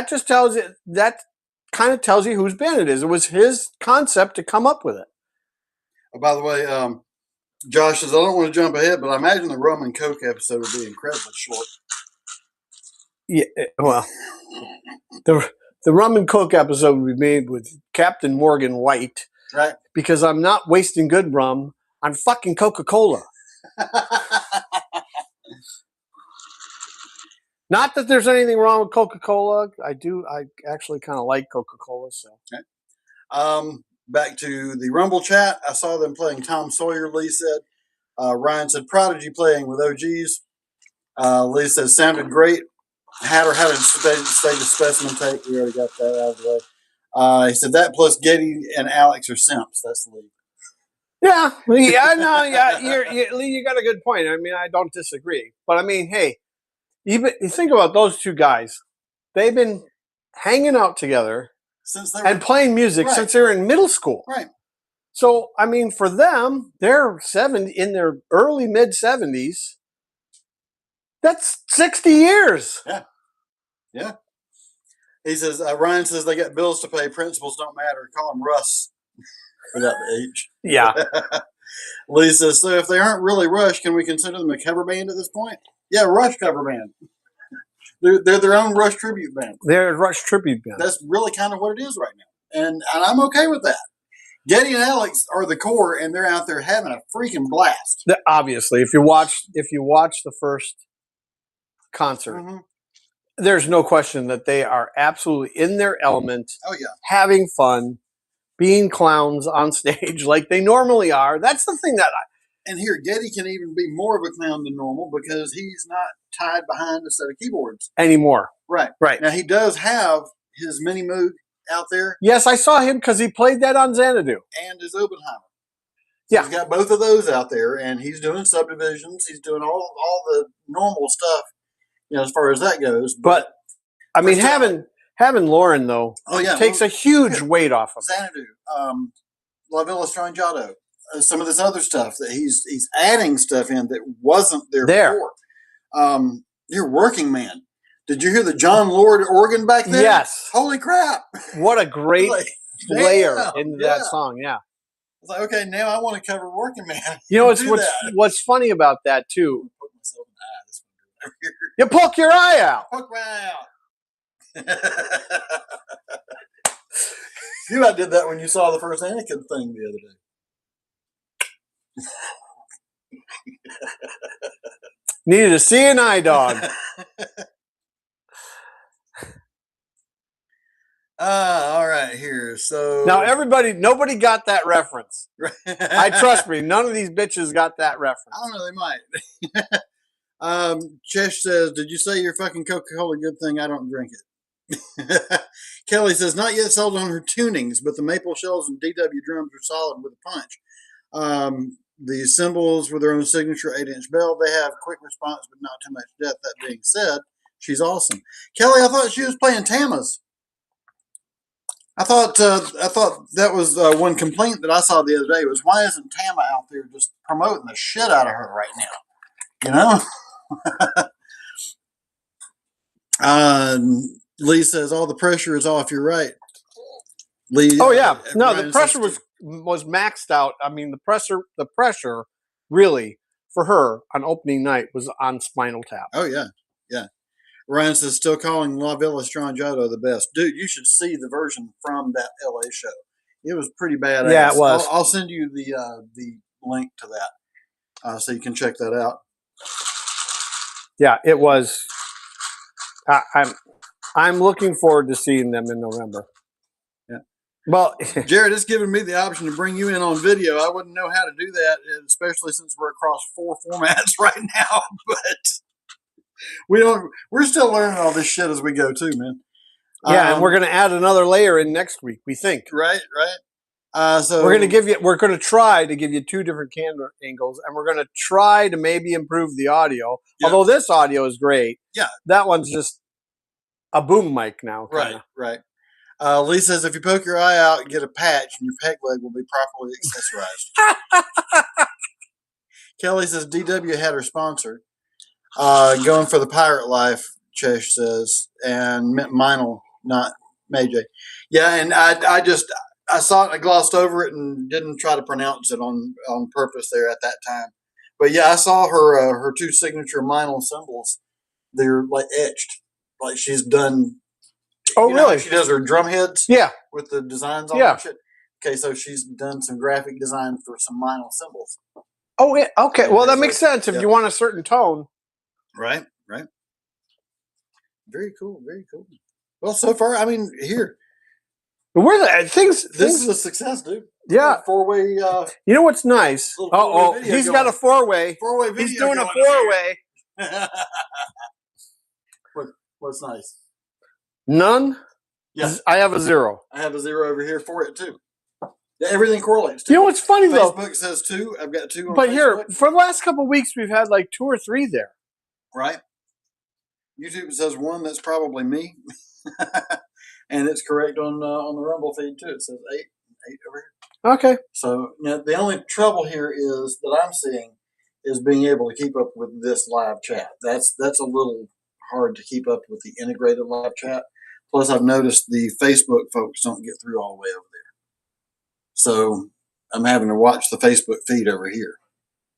just tells you, that kind of tells you whose band it is. It was his concept to come up with it. Oh, by the way, Josh says, I don't want to jump ahead, but I imagine the rum and coke episode would be incredibly short. Yeah, well, the rum and coke episode we made with Captain Morgan White. Right. Because I'm not wasting good rum on fucking Coca-Cola. Not that there's anything wrong with Coca-Cola. I actually kind of like Coca-Cola. So. Okay. Back to the Rumble chat. I saw them playing Tom Sawyer, Lee said. Ryan said, Prodigy playing with OGs. Lee says, sounded great. Hatter had a stage of specimen tape. We already got that out of the way. He said that plus Geddy and Alex are simps. That's the lead. Yeah, no, Lee, you got a good point. I mean, I don't disagree. But I mean, hey, even you think about those two guys. They've been hanging out together and playing music since they were in middle school. Right. So, I mean, for them, they're in their early mid 70s. That's 60 years. Yeah. Yeah. He says, Ryan says they got bills to pay. Principles don't matter. Call him Russ without the H. Yeah. Lee says, so if they aren't really Rush, can we consider them a cover band at this point? Yeah, Rush cover band. They're their own Rush tribute band. They're a Rush tribute band. That's really kind of what it is right now. And I'm okay with that. Getty and Alex are the core, and they're out there having a freaking blast. Obviously, if you watch the first concert, there's no question that they are absolutely in their element. Oh yeah, having fun, being clowns on stage like they normally are. That's the thing and here, Getty can even be more of a clown than normal because he's not tied behind a set of keyboards anymore. Right. Now he does have his mini Moog out there. Yes, I saw him because he played that on Xanadu. And his Oppenheimer. So he's got both of those out there, and he's doing subdivisions. He's doing all the normal stuff, as far as that goes. But I mean, having Lauren though, takes a huge weight off of Xanadu, La Villa Strangiato, some of this other stuff that he's adding stuff in that wasn't there before. You're Working Man. Did you hear the John Lord organ back there? Yes. Holy crap! What a great layer into that song. Yeah. It's like, okay, now I want to cover Working Man. What's funny about that too. You poke your eye out. Poke my eye out. You about did that when you saw the first Anakin thing the other day. Needed a seeing eye dog. All right, here. So now nobody got that reference. Trust me, none of these bitches got that reference. I don't know, they might. Chesh says, did you say your fucking Coca-Cola good thing? I don't drink it. Kelly says, not yet sold on her tunings, but the maple shells and DW drums are solid with a punch. The cymbals with their own signature 8-inch bell, they have quick response, but not too much depth. That being said, she's awesome. Kelly, I thought she was playing Tama's. I thought that was one complaint that I saw the other day was, why isn't Tama out there just promoting the shit out of her right now? Lee says all the pressure is off. You're right, Lee. Oh yeah, no, the pressure was maxed out. I mean, the pressure really for her on opening night was on Spinal Tap. Oh yeah. Ryan says, still calling La Villa Strangiato the best. Dude, you should see the version from that LA show. It was pretty badass. Yeah, it was. I'll send you the link to that so you can check that out. Yeah, it was. I'm looking forward to seeing them in November. Yeah. Well, Jared, it's given me the option to bring you in on video. I wouldn't know how to do that, especially since we're across 4 formats right now, but we're still learning all this shit as we go too, man. Yeah, and we're going to add another layer in next week, we think. Right. So we're going to try to give you 2 different camera angles, and we're going to try to maybe improve the audio. Yeah. Although this audio is great. Yeah. That one's just a boom mic now. Kinda. Right. Lee says, if you poke your eye out and get a patch, and your peg leg will be properly accessorized. Kelly says, DW had her sponsored. Going for the pirate life, Chesh says, and Meinl, not Majay. Yeah, and I saw it and I glossed over it and didn't try to pronounce it on purpose there at that time. But yeah, I saw her 2 signature Meinl symbols. They're like etched, like she's done. Oh, really? She does her drum heads. Yeah, with the designs on that shit. Okay, so she's done some graphic design for some Meinl symbols. Oh, yeah. Okay. Well, that makes sense if you want a certain tone. Right. Very cool. Well, so far, I mean, here. This is a success, dude. Yeah. 4-way. You know what's nice? He's got a 4-way. 4-way video. He's doing a 4-way. What's nice? None. Yeah. I have a 0. I have a 0 over here for it, too. Everything correlates. You know what's funny, though? Facebook says 2. I've got 2 on But Facebook. here, for the last couple of weeks, we've had like 2 or 3 there. Right. YouTube says 1. That's probably me. and it's correct on the Rumble feed too. It says 8 over here. Okay. So now the only trouble here is that I'm seeing is being able to keep up with this live chat. That's a little hard to keep up with the integrated live chat. Plus, I've noticed the Facebook folks don't get through all the way over there. So I'm having to watch the Facebook feed over here.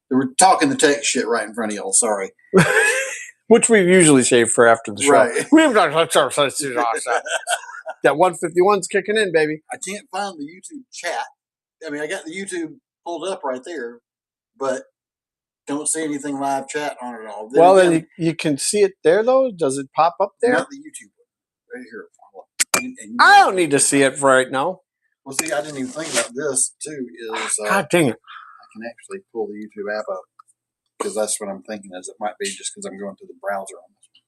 We're talking the text shit right in front of y'all. Sorry. Which we usually save for after the show. Right. We've done that 151's kicking in, baby. I can't find the YouTube chat. I mean, I got the YouTube pulled up right there, but don't see anything live chat on it all. Then you can see it there, though. Does it pop up there? Not the YouTube one. Right here. I don't need to see it right now. Well, see, I didn't even think about this, too. God dang it. I can actually pull the YouTube app up because that's what I'm thinking is it might be just because I'm going to the browser on this one.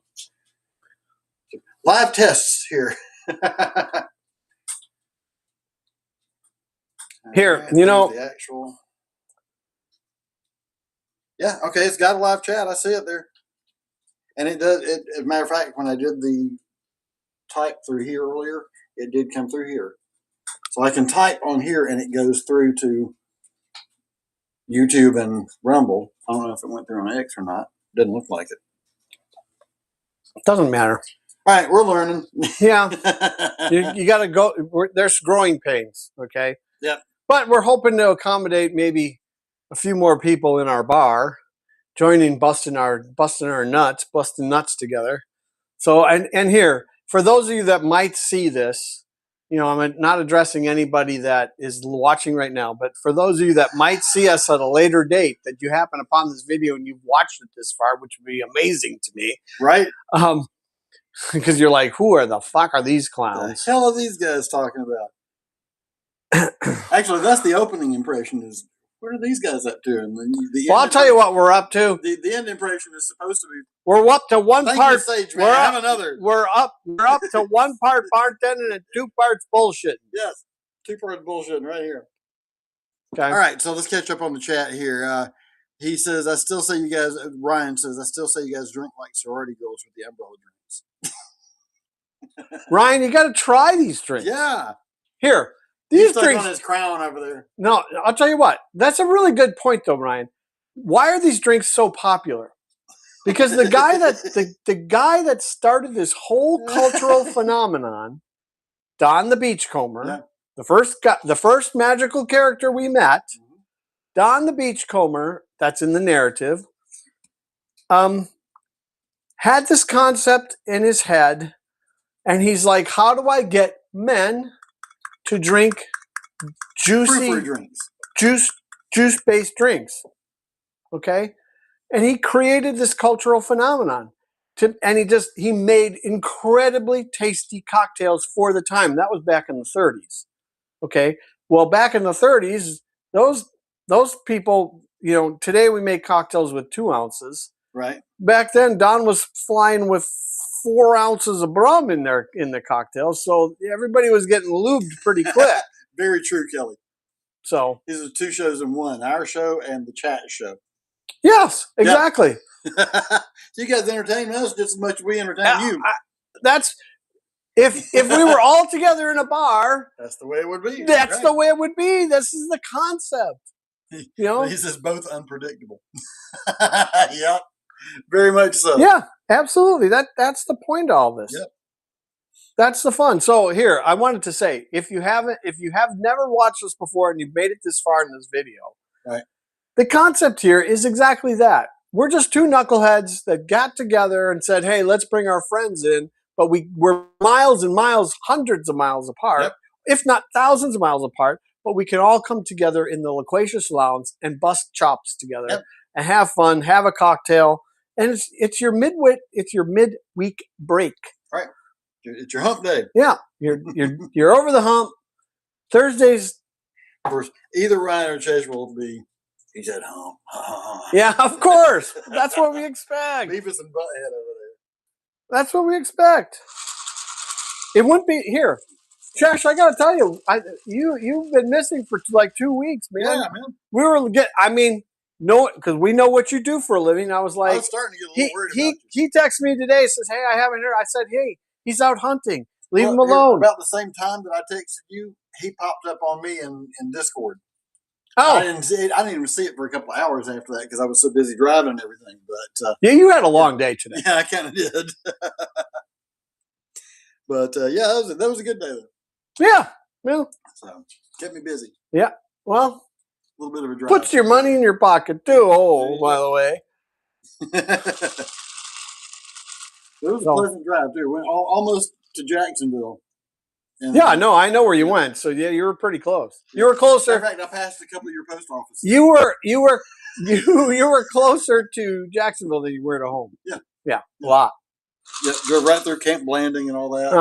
So, live tests here. Here, the actual. Yeah, okay, it's got a live chat. I see it there. And it does, as a matter of fact, when I did the type through here earlier, it did come through here. So I can type on here and it goes through to YouTube and Rumble. I don't know if it went through on X or not. Doesn't look like it. Doesn't matter. All right, we're learning. Yeah. you got to go. There's growing pains, okay? Yep. But we're hoping to accommodate maybe a few more people in our bar, joining busting nuts together. So and here, for those of you that might see this, I'm not addressing anybody that is watching right now, but for those of you that might see us at a later date, that you happen upon this video and you've watched it this far, which would be amazing to me, right? Because you're like, who are the fuck are these clowns? The hell are these guys talking about? Actually, that's the opening impression is, what are these guys up to? And I'll tell you what we're up to. The end impression is supposed to be. We're up to one part. Sage, man. Have another. We're up to 1 part bartending and 2 parts bullshitting. Yes, 2 parts bullshitting right here. Okay. All right, so let's catch up on the chat here. He says, "I still say you guys." Ryan says, "I still say you guys drink like sorority girls with the umbrella drinks." Ryan, you got to try these drinks. Yeah. Here. These drinks on his crown over there. No, I'll tell you what. That's a really good point, though, Ryan. Why are these drinks so popular? Because the guy that started this whole cultural phenomenon, Don the Beachcomber, the first magical character we met, Don the Beachcomber, that's in the narrative, had this concept in his head, and he's like, "How do I get men to drink juicy drinks, juice-based drinks?" Okay, and he created this cultural phenomenon, and he made incredibly tasty cocktails for the time. That was back in the 30s. Okay, well, back in the 30s, those people, today we make cocktails with 2 ounces. Right. Back then, Don was flying with 4 ounces of rum in the cocktail, so everybody was getting lubed pretty quick. Very true, Kelly. So these are 2 shows in one: our show and the chat show. Yes, exactly. So you guys entertain us just as much as we entertain you. That's if we were all together in a bar. That's the way it would be. That's right. The way it would be. This is the concept. This is both unpredictable. Yep. Very much so. Yeah, absolutely. That's the point of all this. Yep. That's the fun. So here, I wanted to say, if you have never watched this before and you've made it this far in this video, right? The concept here is exactly that. We're just 2 knuckleheads that got together and said, "Hey, let's bring our friends in," but we're miles and miles, hundreds of miles apart, if not thousands of miles apart, but we can all come together in the Loquacious Lounge and bust chops together and have fun, have a cocktail. And it's your midweek break. Right. It's your hump day. Yeah. You're over the hump. Thursdays. Of course, either Ryan or Chase will be, he's at home. Yeah, of course. That's what we expect. Beavis and Butthead over there. That's what we expect. It wouldn't be here. Josh, I gotta tell you, you've been missing for like 2 weeks, man. Yeah, man. We were because we know what you do for a living. I was like, starting to get a little worried about you. He texted me today, says, "Hey, I haven't heard." I said, "Hey, he's out hunting." Leave him alone. About the same time that I texted you, he popped up on me in Discord. Oh, I didn't even see it for a couple of hours after that because I was so busy driving and everything. But yeah, you had a long day today. Yeah, I kind of did. But yeah, that was a good day though. Yeah, well, so kept me busy. Yeah, well, a little bit of a drive. Puts your money in your pocket too. Oh, by the way. It was a pleasant drive too. Went almost to Jacksonville. Yeah, no, I know where you went. So yeah, you were pretty close. You were closer. In fact, I passed a couple of your post offices. You were closer to Jacksonville than you were to home. Yeah, a lot. Yeah, drove right through Camp Blanding and all that.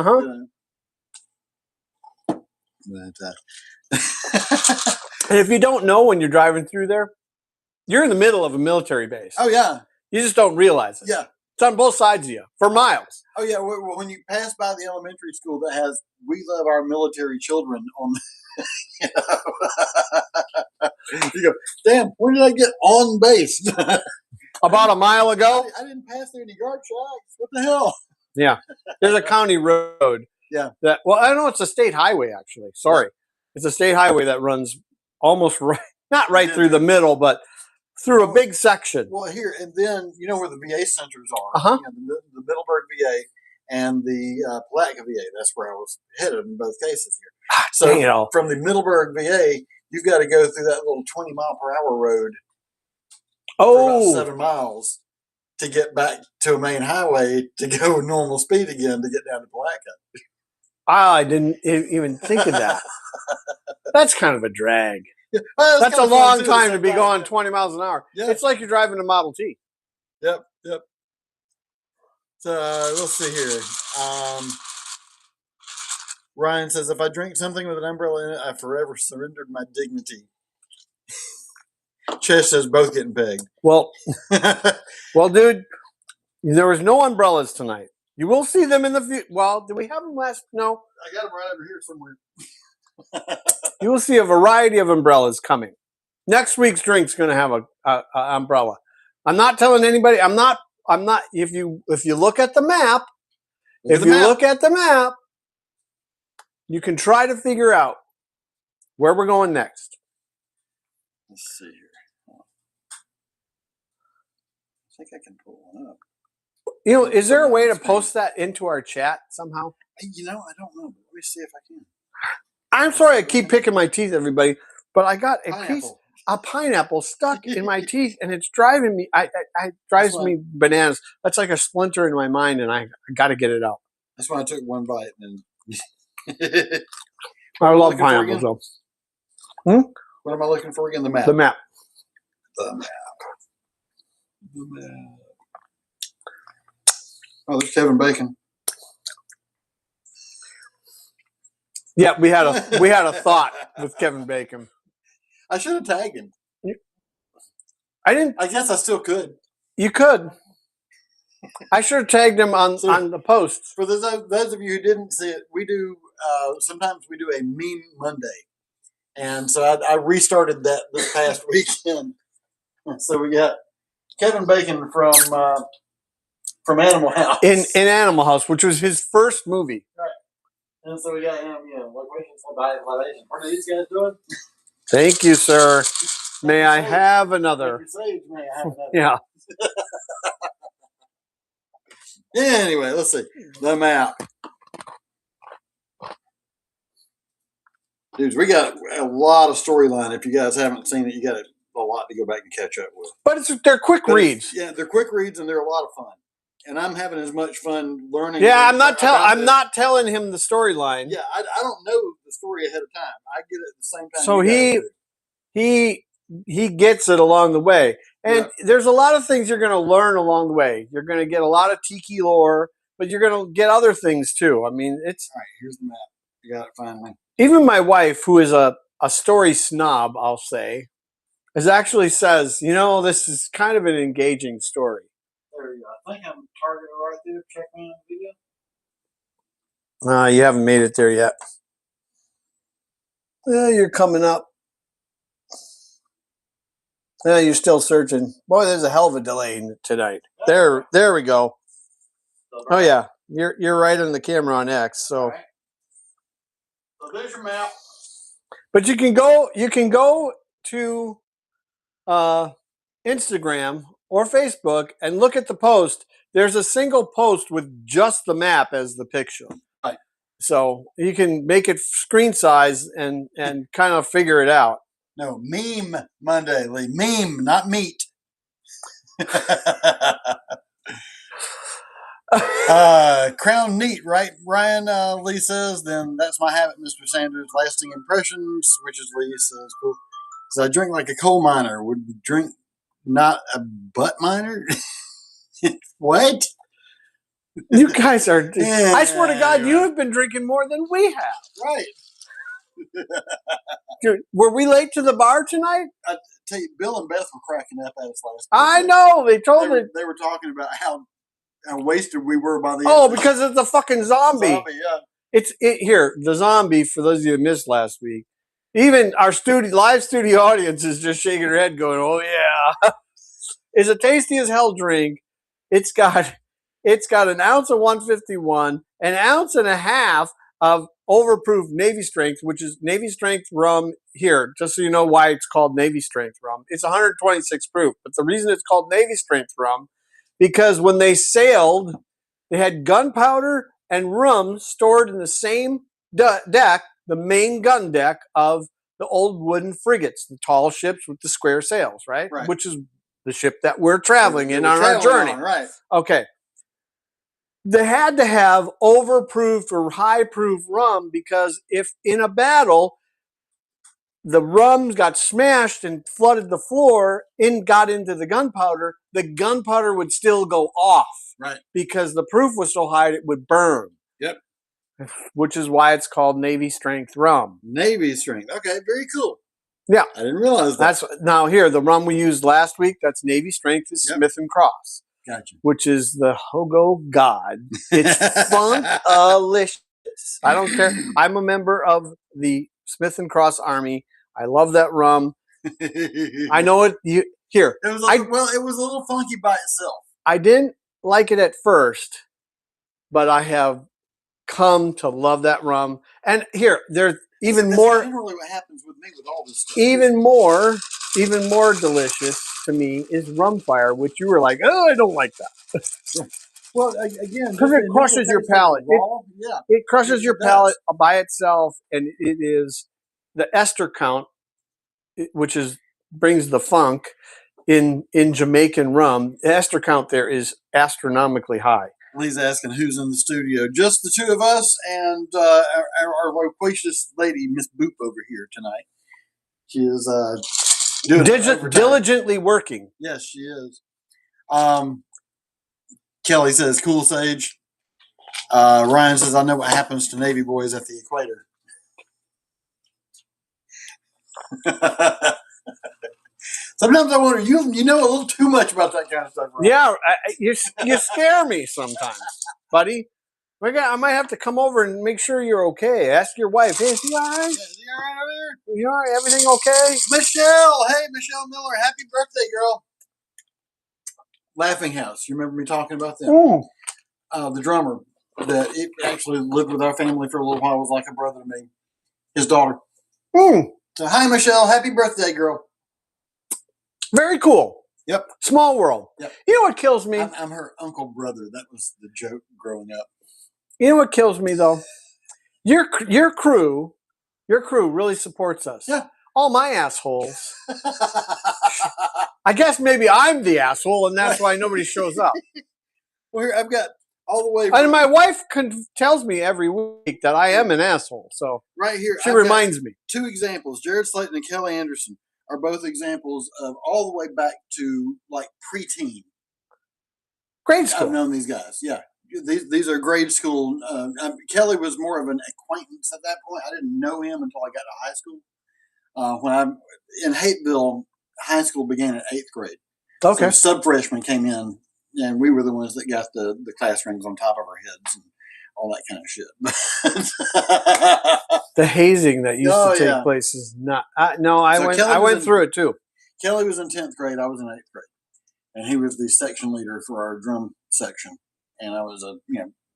And if you don't know when you're driving through there, you're in the middle of a military base. Oh yeah, you just don't realize it. Yeah, it's on both sides of you for miles. Oh yeah, when you pass by the elementary school that has "We love our military children" on, you go, damn, when did I get on base? About a mile ago. I didn't pass through any guard shacks. What the hell? Yeah, there's a county road. Yeah. Well, I don't know. It's a state highway actually. Sorry, it's a state highway that runs almost right, not right through the middle, but through a big section. Well, here and then, you know where the VA centers are. Uh-huh. You know, the Middleburg VA and the Palatka VA. That's where I was headed in both cases here. So from the Middleburg VA, you've got to go through that little 20-mile-per-hour road. For about 7 miles to get back to a main highway to go normal speed again to get down to Palatka. I didn't even think of that. That's kind of a drag. Yeah. Well, that's a long time to be going 20 miles an hour. Yeah. It's like you're driving a Model T. Yep. So let's see here. Ryan says, if I drink something with an umbrella in it, I forever surrendered my dignity. Chess says both getting pegged. Well, dude, there was no umbrellas tonight. You will see them in the future. Well, did we have them last? No. I got them right over here somewhere. You will see a variety of umbrellas coming. Next week's drink's going to have a umbrella. I'm not telling anybody. I'm not. If you look at the map, look at the map, you can try to figure out where we're going next. Let's see here. I think I can pull one up. You know, is there a way to post that into our chat somehow? You know, I don't know. Let me see if I can. I'm sorry I keep picking my teeth, everybody, but I got a pineapple stuck in my teeth, and it's driving me. Drives me bananas. That's like a splinter in my mind, and I got to get it out. That's why I took one bite. And I love pineapples, though. What am I looking for again? The map. The map. Oh, there's Kevin Bacon. Yeah, we had a thought with Kevin Bacon. I should have tagged him. I didn't. I guess I still could. You could. I should have tagged him on the posts. For those of you who didn't see it, we do sometimes we do a meme Monday, and so I restarted that this past weekend. So we got Kevin Bacon from Animal House. In Animal House, which was his first movie. Right. And so we got him, Loquacious. What are these guys doing? Thank you, sir. May I have another? May I have another? Yeah. Anyway, let's see. The map. Dudes, we got a lot of storyline. If you guys haven't seen it, you got a lot to go back and catch up with. But they're quick reads. Yeah, they're quick reads, and they're a lot of fun. And I'm having as much fun learning. Yeah, I'm not telling him the storyline. Yeah, I don't know the story ahead of time. I get it at the same time. So he gets it along the way. And there's a lot of things you're going to learn along the way. You're going to get a lot of tiki lore, but you're going to get other things too. I mean, it's... All right, here's the map. You got it finally. Even my wife, who is a story snob, I'll say, actually says, this is kind of an engaging story. There you go. I think I'm targeted right there. Check me on the video. You haven't made it there yet. You're coming up. You're still searching. Boy, there's a hell of a delay tonight. There we go. Oh, yeah. You're right on the camera on X. So, right. So there's your map. But you can go to Instagram or Facebook and look at the post. There's a single post with just the map as the picture. Right. So you can make it screen size and kind of figure it out. No, meme Monday, Lee. Meme, not meat. Crown neat, right? Ryan Lee says, then that's my habit, Mr. Sanders. Lasting impressions, which is Lee says, cool. So I drink like a coal miner. Would drink not a butt miner? What? You guys are. Yeah, I swear to God, you right. have been drinking more than we have. Right. Dude, were we late to the bar tonight? I tell you, Bill and Beth were cracking up at us last I night. know. They told me. They were talking about how wasted we were by the end. Oh, because it's the fucking zombie. Yeah. Here, the zombie, for those of you who missed last week. Even our live studio audience is just shaking their head going, oh, yeah. It's a tasty as hell drink. It's got an ounce of 151, an ounce and a half of overproof Navy Strength, which is Navy Strength rum here, just so you know why it's called Navy Strength rum. It's 126 proof, but the reason it's called Navy Strength rum, because when they sailed, they had gunpowder and rum stored in the same deck, the main gun deck of the old wooden frigates, the tall ships with the square sails, right? Which is the ship that we're traveling in on our journey. Right. Okay. They had to have overproof or high-proof rum because if in a battle the rum got smashed and flooded the floor and got into the gunpowder would still go off. Right. Because the proof was so high it would burn. Yep. Which is why it's called Navy Strength rum. Navy Strength. Okay, very cool. Yeah. I didn't realize that. Now here, the rum we used last week, that's Navy Strength, is Smith & Cross. Gotcha. Which is the Hogo God. It's funk-alicious. I don't care. I'm a member of the Smith & Cross Army. I love that rum. I know it. Here. It was it was a little funky by itself. I didn't like it at first, but I have come to love that rum. And here, there's even more. Generally, what happens with me with all this stuff. Even more delicious to me is rum fire, which you were like, oh, I don't like that. Well, again, because it crushes your palate. It crushes your palate by itself, and it is the ester count, which brings the funk in Jamaican rum. The ester count there is astronomically high. Lee's asking who's in the studio. Just the two of us and our loquacious lady, Miss Boop, over here tonight. She is doing diligently working. Yes, she is. Kelly says, cool sage. Ryan says, I know what happens to Navy boys at the equator. Sometimes I wonder, you know a little too much about that kind of stuff, right? Yeah, you scare me sometimes, buddy. I might have to come over and make sure you're okay. Ask your wife, hey, is he all right? Yeah, is he all right over there? You all right? Everything okay? Michelle, hey, Michelle Miller, happy birthday, girl. Laughing House, you remember me talking about them? The drummer that actually lived with our family for a little while was like a brother to me. His daughter. So, hi, Michelle, happy birthday, girl. Very cool. Yep. Small world. Yep. You know what kills me? I'm her uncle brother. That was the joke growing up. You know what kills me though? Your crew really supports us. Yeah. All my assholes. I guess maybe I'm the asshole, and that's why nobody shows up. Well, here I've got all the way. And my wife tells me every week that I am an asshole. So right here, she reminds me. Two examples: Jared Slayton and Kelly Anderson are both examples of all the way back to like preteen. Grade school. I've known these guys. Yeah. These are grade school. Kelly was more of an acquaintance at that point. I didn't know him until I got to high school. When I'm in Hateville, high school began in 8th grade. Okay. So sub-freshmen came in, and we were the ones that got the class rings on top of our heads and all that kind of shit. The hazing that used to take place is not. I went through it too. Kelly was in 10th grade. I was in 8th grade, and he was the section leader for our drum section. And I was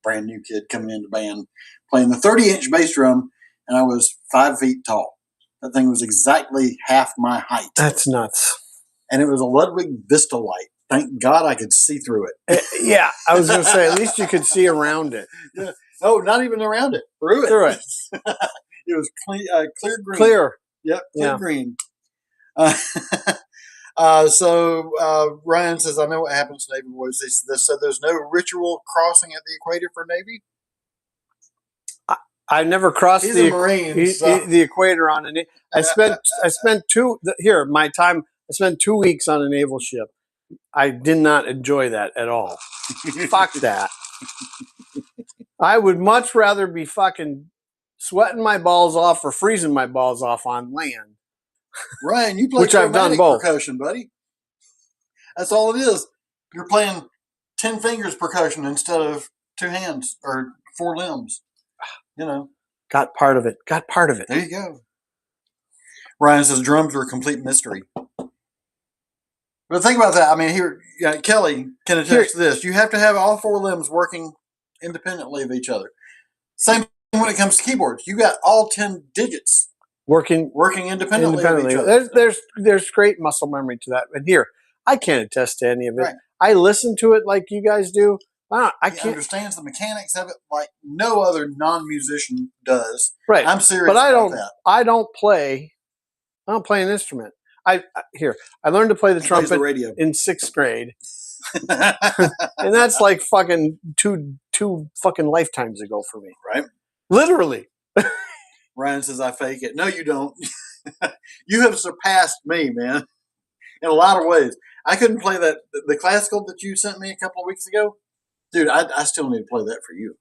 brand new kid coming into band, playing the 30-inch bass drum, and I was 5 feet tall. That thing was exactly half my height. That's nuts. And it was a Ludwig Vista light. Thank God I could see through it. Yeah, I was going to say, at least you could see around it. Yeah. No, not even around it. Through it. It was clear green. Clear. Yep, clear green. So Ryan says, I know what happens to Navy boys. They said there's no ritual crossing at the equator for Navy. I never crossed He's a Marine, the equator on an. I spent my time. I spent 2 weeks on a naval ship. I did not enjoy that at all. Fuck that. I would much rather be fucking sweating my balls off or freezing my balls off on land. Ryan, you play chromatic percussion, buddy. That's all it is. You're playing 10 fingers percussion instead of 2 hands or 4 limbs. You know. Got part of it. There you go. Ryan says drums are a complete mystery. But think about that. I mean, here, Kelly can attest to this. You have to have all 4 limbs working independently of each other. Same when it comes to keyboards. You got all 10 digits working independently of each other. There's great muscle memory to that. And here, I can't attest to any of it. Right. I listen to it like you guys do. He understands the mechanics of it like no other non-musician does. Right. I'm serious about that. I don't play an instrument. I learned to play the trumpet in 6th grade. And that's like fucking two fucking lifetimes ago for me. Right? Literally. Ryan says I fake it. No, you don't. You have surpassed me, man. In a lot of ways. I couldn't play the classical that you sent me a couple of weeks ago. Dude, I still need to play that for you.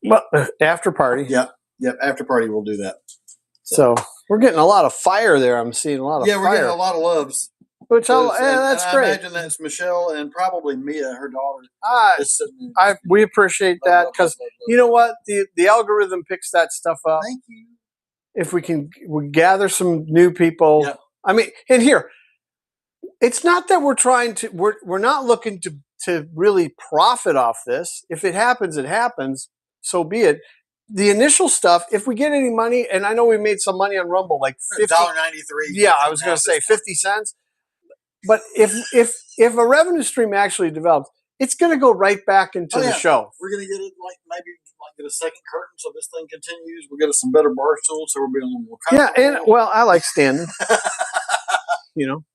Well, after party. Yep. After party, we'll do that. So we're getting a lot of fire there. I'm seeing a lot of fire. Yeah, we're getting a lot of loves. Which that's great. I imagine that's Michelle and probably Mia, her daughter. We appreciate that because you know what, the algorithm picks that stuff up. Thank you. If we gather some new people. Yep. I mean, and here, it's not that we're not looking to really profit off this. If it happens, it happens. So be it. The initial stuff, if we get any money, and I know we made some money on Rumble, like $1.93. Yeah, I was going to say 50 cents. But if a revenue stream actually develops, it's going to go right back into the show. We're going to get it get a second curtain so this thing continues. We'll get us some better bar stools so we'll be a little more comfortable. Yeah, and well, I like standing. You know.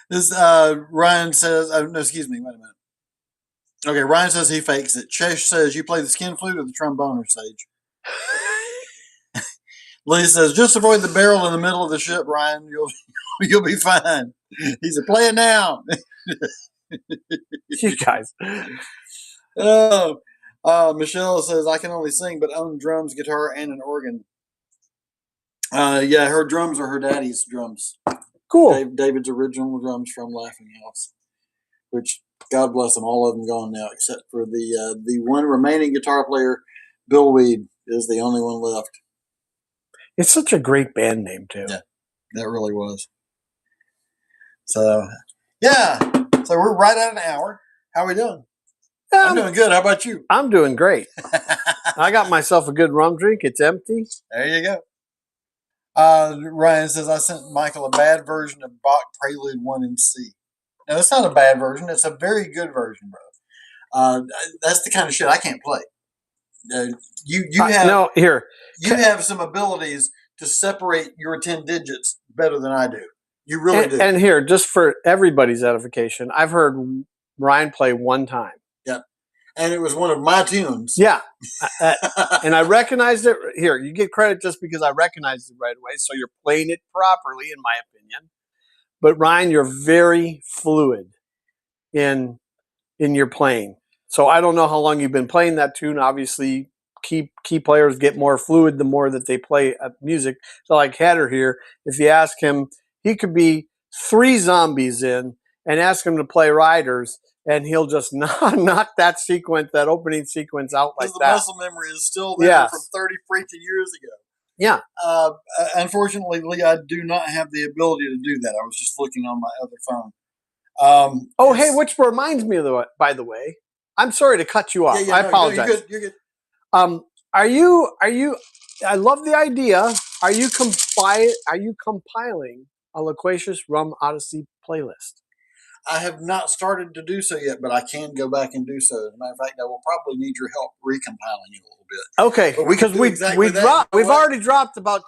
This Ryan says, no, excuse me, wait a minute. Okay, Ryan says he fakes it. Chesh says, you play the skin flute or the trombone or Sage? Lee says, just avoid the barrel in the middle of the ship, Ryan. You'll be fine. He said, play it now. You guys. Michelle says, I can only sing, but own drums, guitar, and an organ. Yeah, her drums are her daddy's drums. Cool. David's original drums from Laughing House, which, God bless them, all of them gone now, except for the one remaining guitar player, Bill Weed, is the only one left. It's such a great band name, too. Yeah, that really was. So, yeah. So we're right at an hour. How are we doing? I'm doing good. How about you? I'm doing great. I got myself a good rum drink. It's empty. There you go. Ryan says, I sent Michael a bad version of Bach Prelude 1 in C. No, it's not a bad version. It's a very good version, bro. That's the kind of shit I can't play. You have some abilities to separate your 10 digits better than I do. You really do. And here, just for everybody's edification, I've heard Ryan play one time. Yep. And it was one of my tunes. Yeah. And I recognized it. Here, you get credit just because I recognized it right away. So you're playing it properly, in my opinion. But Ryan, you're very fluid in your playing. So I don't know how long you've been playing that tune. Obviously, key players get more fluid the more that they play music. So like Hatter here, if you ask him, he could be 3 zombies in and ask him to play Riders, and he'll just knock that opening sequence out like that. The muscle memory is still there from 30 freaking years ago. Yeah. Unfortunately, Lee, I do not have the ability to do that. I was just looking on my other phone. Oh, hey, which reminds me of by the way, I'm sorry to cut you off. I apologize. You're good. You're good. Are you? I love the idea. Are you compiling a Loquacious Rum Odyssey playlist? I have not started to do so yet, but I can go back and do so. As a matter of fact, I will probably need your help recompiling it a little bit. Okay, because we've already dropped about,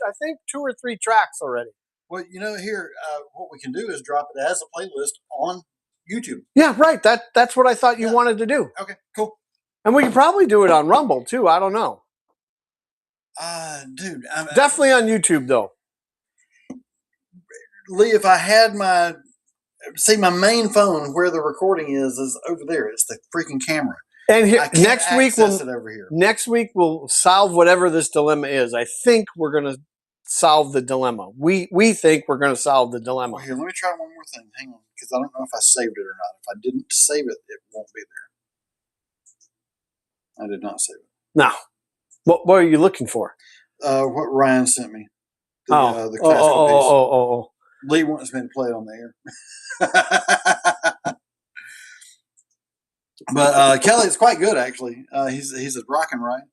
I think, 2 or 3 tracks already. Well, here, what we can do is drop it as a playlist on YouTube. Yeah, right. That's what I thought you wanted to do. Okay, cool. And we can probably do it on Rumble too. I don't know. Dude, definitely on YouTube though. Lee, if I had my main phone where the recording is over there. It's the freaking camera. And here, next week we'll solve whatever this dilemma is. I think we're going to solve the dilemma. We think we're going to solve the dilemma. Well, here, let me try one more thing. Hang on, because I don't know if I saved it or not. If I didn't save it, it won't be there. I did not save it. No. What are you looking for? What Ryan sent me. The classical piece. Oh. Lee wants me to play it on the air. But Kelly is quite good, actually. He's a rockin' right.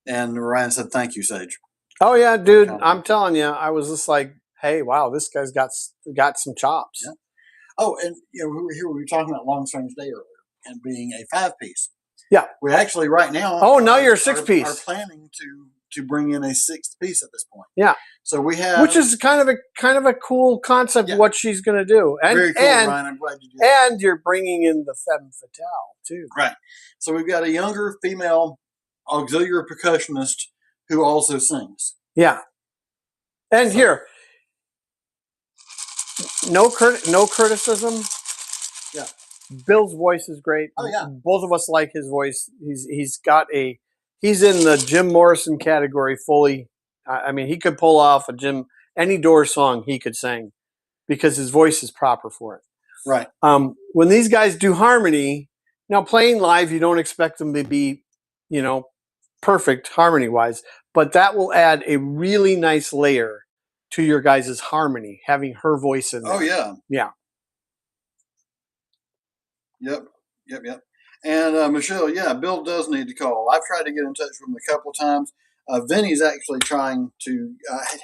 And Ryan said, "Thank you, Sage." Oh yeah, dude. I'm telling you, I was just like, "Hey, wow, this guy's got some chops." Yeah. Oh, and we were talking about Long Strange Day earlier and being a 5-piece. Yeah. We actually right now. Oh, now you're a 6-piece. Are planning to bring in a 6th piece at this point. Yeah. So we have, which is kind of a cool concept. Yeah. What she's going to do, and very cool, Ryan. I'm glad you did. And you're bringing in the femme fatale too, right? So we've got a younger female auxiliary percussionist who also sings. Yeah, and here, no criticism. Yeah, Bill's voice is great. Oh yeah, both of us like his voice. He's in the Jim Morrison category fully. I mean, he could pull off any Doors song he could sing because his voice is proper for it. Right. When these guys do harmony, now playing live, you don't expect them to be, perfect harmony wise, but that will add a really nice layer to your guys' harmony, having her voice in there. Oh yeah. Yeah. Yep. And Michelle, yeah, Bill does need to call. I've tried to get in touch with him a couple of times. Vinny's actually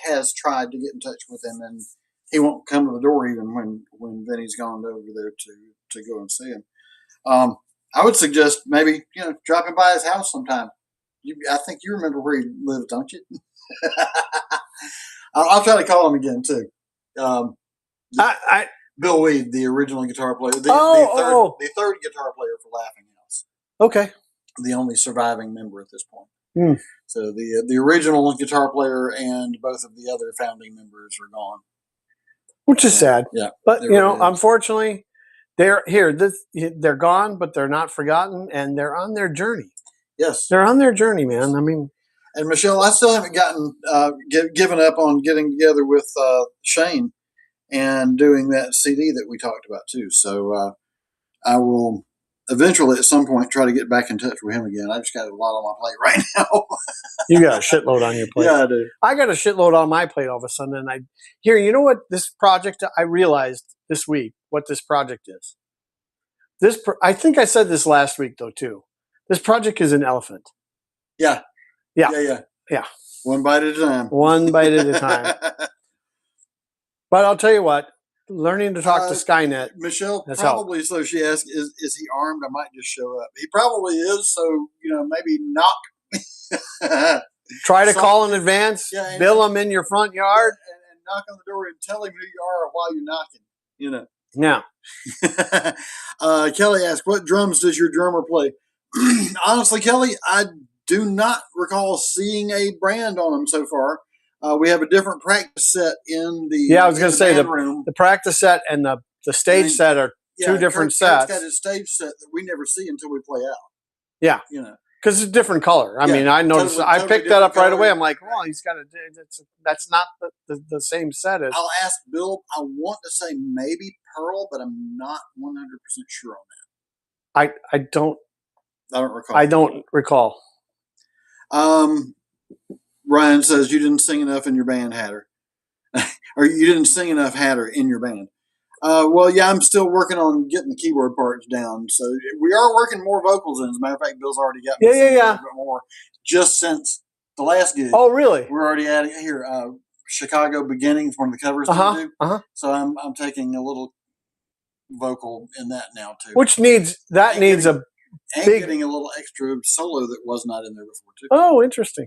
has tried to get in touch with him, and he won't come to the door even when Vinny's gone over there to go and see him. I would suggest maybe dropping by his house sometime. I think you remember where he lives, don't you? I'll try to call him again too. Bill Weed, the original guitar player, the third guitar player for Laughing House. Okay. The only surviving member at this point. So the original guitar player and both of the other founding members are gone, which is sad. Yeah, but unfortunately, they're here. They're gone, but they're not forgotten, and they're on their journey. Yes, they're on their journey, man. I mean, and Michelle, I still haven't given up on getting together with Shane and doing that CD that we talked about too. So I will eventually at some point try to get back in touch with him again. I just got a lot on my plate right now. You got a shitload on your plate. Yeah, I do. I got a shitload on my plate all of a sudden. And you know what this project, I realized this week what this project is. I think I said this last week though too. This project is an elephant. Yeah. One bite at a time. One bite at a time. But I'll tell you what, learning to talk to Skynet. Michelle, probably so she asked, is he armed? I might just show up. He probably is, so, maybe knock. Try to call in advance, bill him in your front yard. And knock on the door and tell him who you are while you're knocking, Yeah. Kelly asked, what drums does your drummer play? Honestly, Kelly, I do not recall seeing a brand on him so far. We have a different practice set in the I was going to say room. The practice set and the stage set are two different sets. Kurt's got his stage set that we never see until we play out. Yeah, because it's a different color. I mean, I noticed. Totally, I picked that up right away. I'm like, well, he's got that's not the same set as. I'll ask Bill. I want to say maybe Pearl, but I'm not 100% sure on that. I don't recall. I don't recall. Ryan says you didn't sing enough in your band, Hatter. or you didn't sing enough Hatter in your band. Well, yeah, I'm still working on getting the keyboard parts down. So we are working more vocals in. As a matter of fact, Bill's already got me a little bit more just since the last gig. Oh, really? We're already adding here. Chicago Beginnings, one of the covers that we do. So I'm taking a little vocal in that now too. Which needs a big, getting a little extra solo that was not in there before too. Oh, interesting.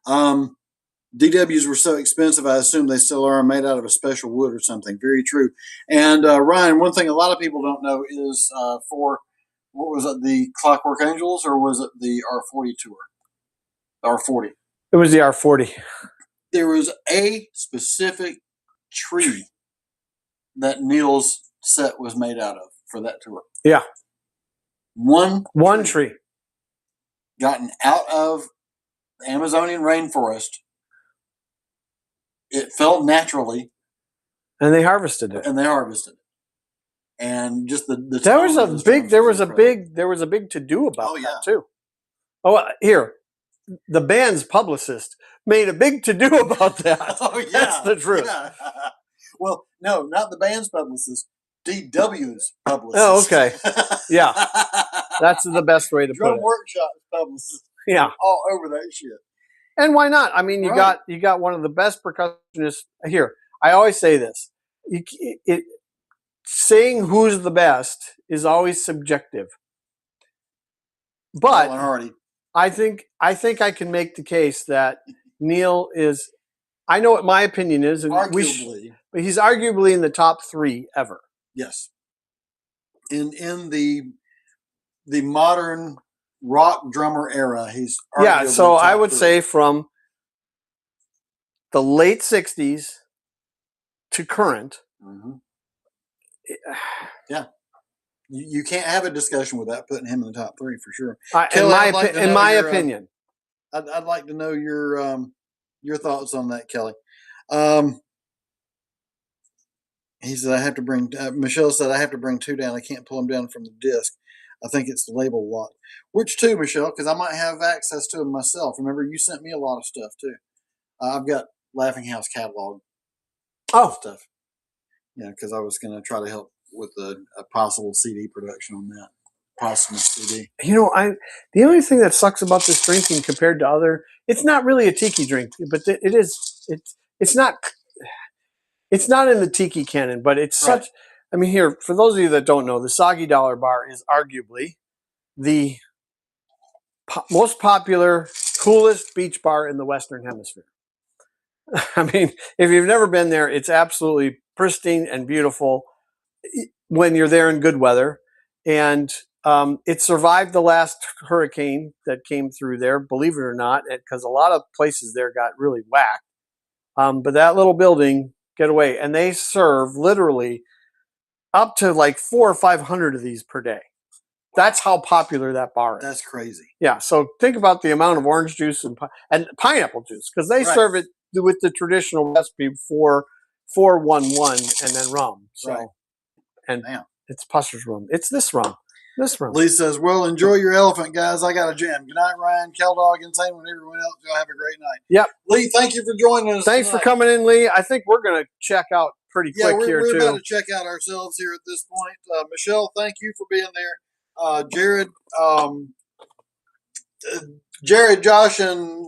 DWs were so expensive, I assume they still are, made out of a special wood or something. Very true. And Ryan, one thing a lot of people don't know is for, what was it, the Clockwork Angels, or was it the R40 tour? R40. It was the R40. There was a specific tree that Neil's set was made out of for that tour. Yeah. One tree. Gotten out of the Amazonian rainforest. It fell naturally. And they harvested it. And just the there was a big to do about that too. Oh, here, the band's publicist made a big to do about that. Oh yeah, that's the truth. Yeah. Well, no, not the band's publicist. DW's publicist. Oh, okay. Yeah, that's the best way to put it. Drum Workshop's publicist. Yeah, all over that shit. And why not? I mean, you got one of the best percussionists here. I always say this: saying who's the best is always subjective. But I think I can make the case that Neil is. I know what my opinion is, and but he's arguably in the top 3 ever. Yes. In the modern rock drummer era, he's so I would say from the late 60s to current. Mm-hmm. Yeah. You can't have a discussion without putting him in the top 3 for sure. In my opinion. I'd like to know your thoughts on that, Kelly. He said, I have to bring, Michelle said, I have to bring 2 down. I can't pull them down from the disc. I think it's the label lot. Which 2, Michelle? Because I might have access to them myself. Remember, you sent me a lot of stuff too. I've got Laughing House catalog stuff. Yeah, because I was going to try to help with a possible CD production on that. Possible CD. The only thing that sucks about this drinking compared to other, it's not really a tiki drink, but it's not in the tiki canon, but it's such. I mean, here, for those of you that don't know, the Soggy Dollar Bar is arguably the most popular, coolest beach bar in the Western Hemisphere. I mean, if you've never been there, it's absolutely pristine and beautiful when you're there in good weather. And it survived the last hurricane that came through there, believe it or not, because a lot of places there got really whacked. But that little building, get away. And they serve literally up to like 400 or 500 of these per day. That's how popular that bar is. That's crazy. Yeah. So think about the amount of orange juice and pineapple juice, because they serve it with the traditional recipe 4-1-1 and then rum. So, and it's Pusser's rum. It's this rum. Lee says, well, enjoy your elephant, guys. I got a jam. Good night, Ryan, Keldog, Insane, and everyone else. Y'all have a great night. Yep. Lee, thank you for joining us. Thanks for coming in, Lee. I think we're going to check out pretty quick here, too. We're about to check out ourselves here at this point. Michelle, thank you for being there. Jared, Josh, and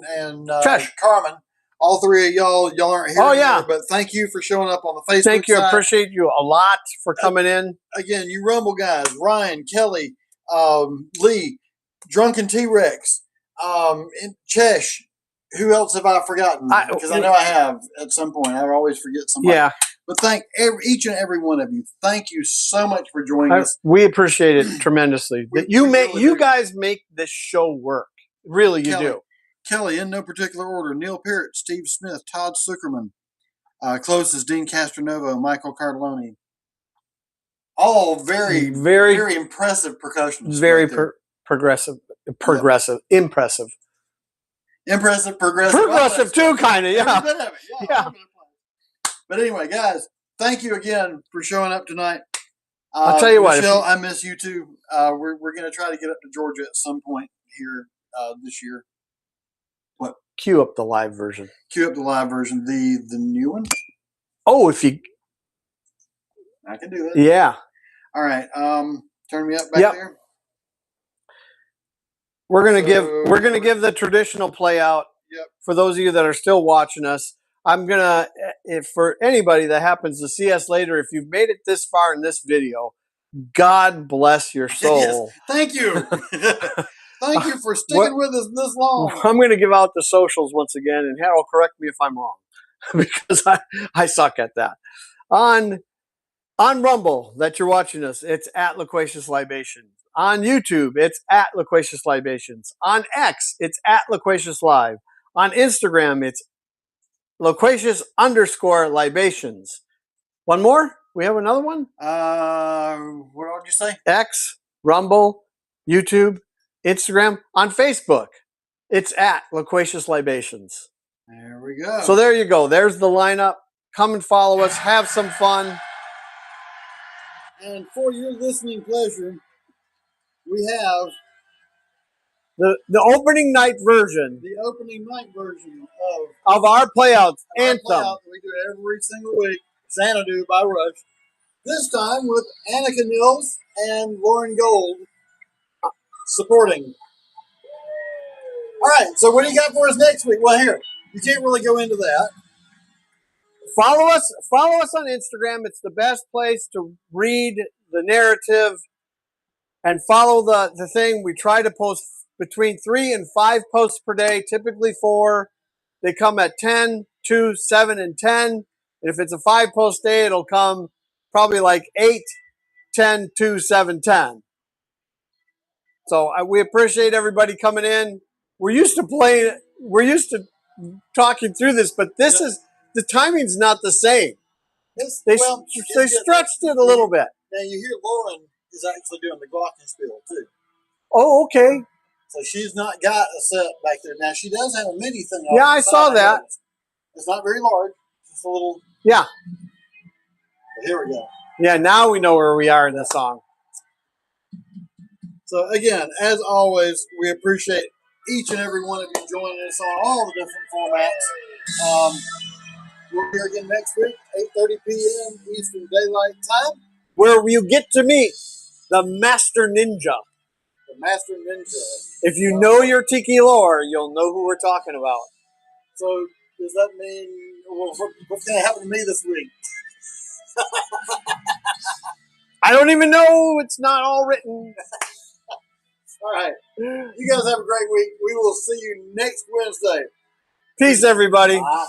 Carmen. All 3 of y'all aren't here anymore, but thank you for showing up on the Facebook Thank you. side. Appreciate you a lot for coming in. Again, you Rumble guys, Ryan, Kelly, Lee, Drunken T-Rex, and Chesh. Who else have I forgotten? Because I know I have at some point. I always forget somebody. Yeah. But thank each and every one of you. Thank you so much for joining us. We appreciate it tremendously. You guys make this show work. Really, you do. Kelly, in no particular order, Neil Parrott, Steve Smith, Todd Zuckerman, closest Dean Castronovo, Michael Cardelloni. All very impressive percussionists. Very progressive. Impressive. Progressive too, kind of, yeah. Every bit of it, yeah. But anyway, guys, thank you again for showing up tonight. I'll tell you what, Michelle, I miss you too. We're going to try to get up to Georgia at some point here this year. What? Cue up the live version. Cue up the live version. The new one? Oh, if you... I can do that. Yeah. All right. Turn me up back there. We're gonna give the traditional play out. Yep. For those of you that are still watching us, I'm gonna, if for anybody that happens to see us later, if you've made it this far in this video, God bless your soul. Yes. Thank you. Thank you for sticking with us this long. I'm going to give out the socials once again, and Harold, correct me if I'm wrong, because I suck at that. On Rumble, that you're watching us, it's at Loquacious Libations. On YouTube, it's at Loquacious Libations. On X, it's at Loquacious Live. On Instagram, it's Loquacious_Libations. One more? We have another one? What did you say? X, Rumble, YouTube, Instagram. On Facebook, it's at Loquacious Libations. There we go. So there you go. There's the lineup. Come and follow us. Have some fun. And for your listening pleasure, we have the opening night version. The opening night version of our Playouts anthem. Playout that we do every single week. Xanadu by Rush. This time with Annika Nils and Lauren Gold supporting. All right, so what do you got for us next week? Well, here, you can't really go into that. Follow us on Instagram. It's the best place to read the narrative and follow the thing. We try to post between 3 and 5 posts per day, typically 4. They come at 10, 2, 7, and 10. And if it's a 5-post day, it'll come probably like 8, 10, 2, 7, 10. So we appreciate everybody coming in. We're used to talking through this, but this is, the timing's not the same. They stretched it a little bit. Now you hear Lauren is actually doing the glockenspiel too. Oh, okay. So she's not got a set back there. Now she does have a MIDI thing. Yeah, I saw that. It's not very large. Just a little. Yeah. But here we go. Yeah, now we know where we are in the song. So again, as always, we appreciate each and every one of you joining us on all the different formats. We'll be here again next week, 8:30 p.m. Eastern Daylight Time, where you get to meet the Master Ninja. The Master Ninja. If you know your Tiki lore, you'll know who we're talking about. So does that mean, well, what's going to happen to me this week? I don't even know. It's not all written. All right. You guys have a great week. We will see you next Wednesday. Peace, everybody. Bye.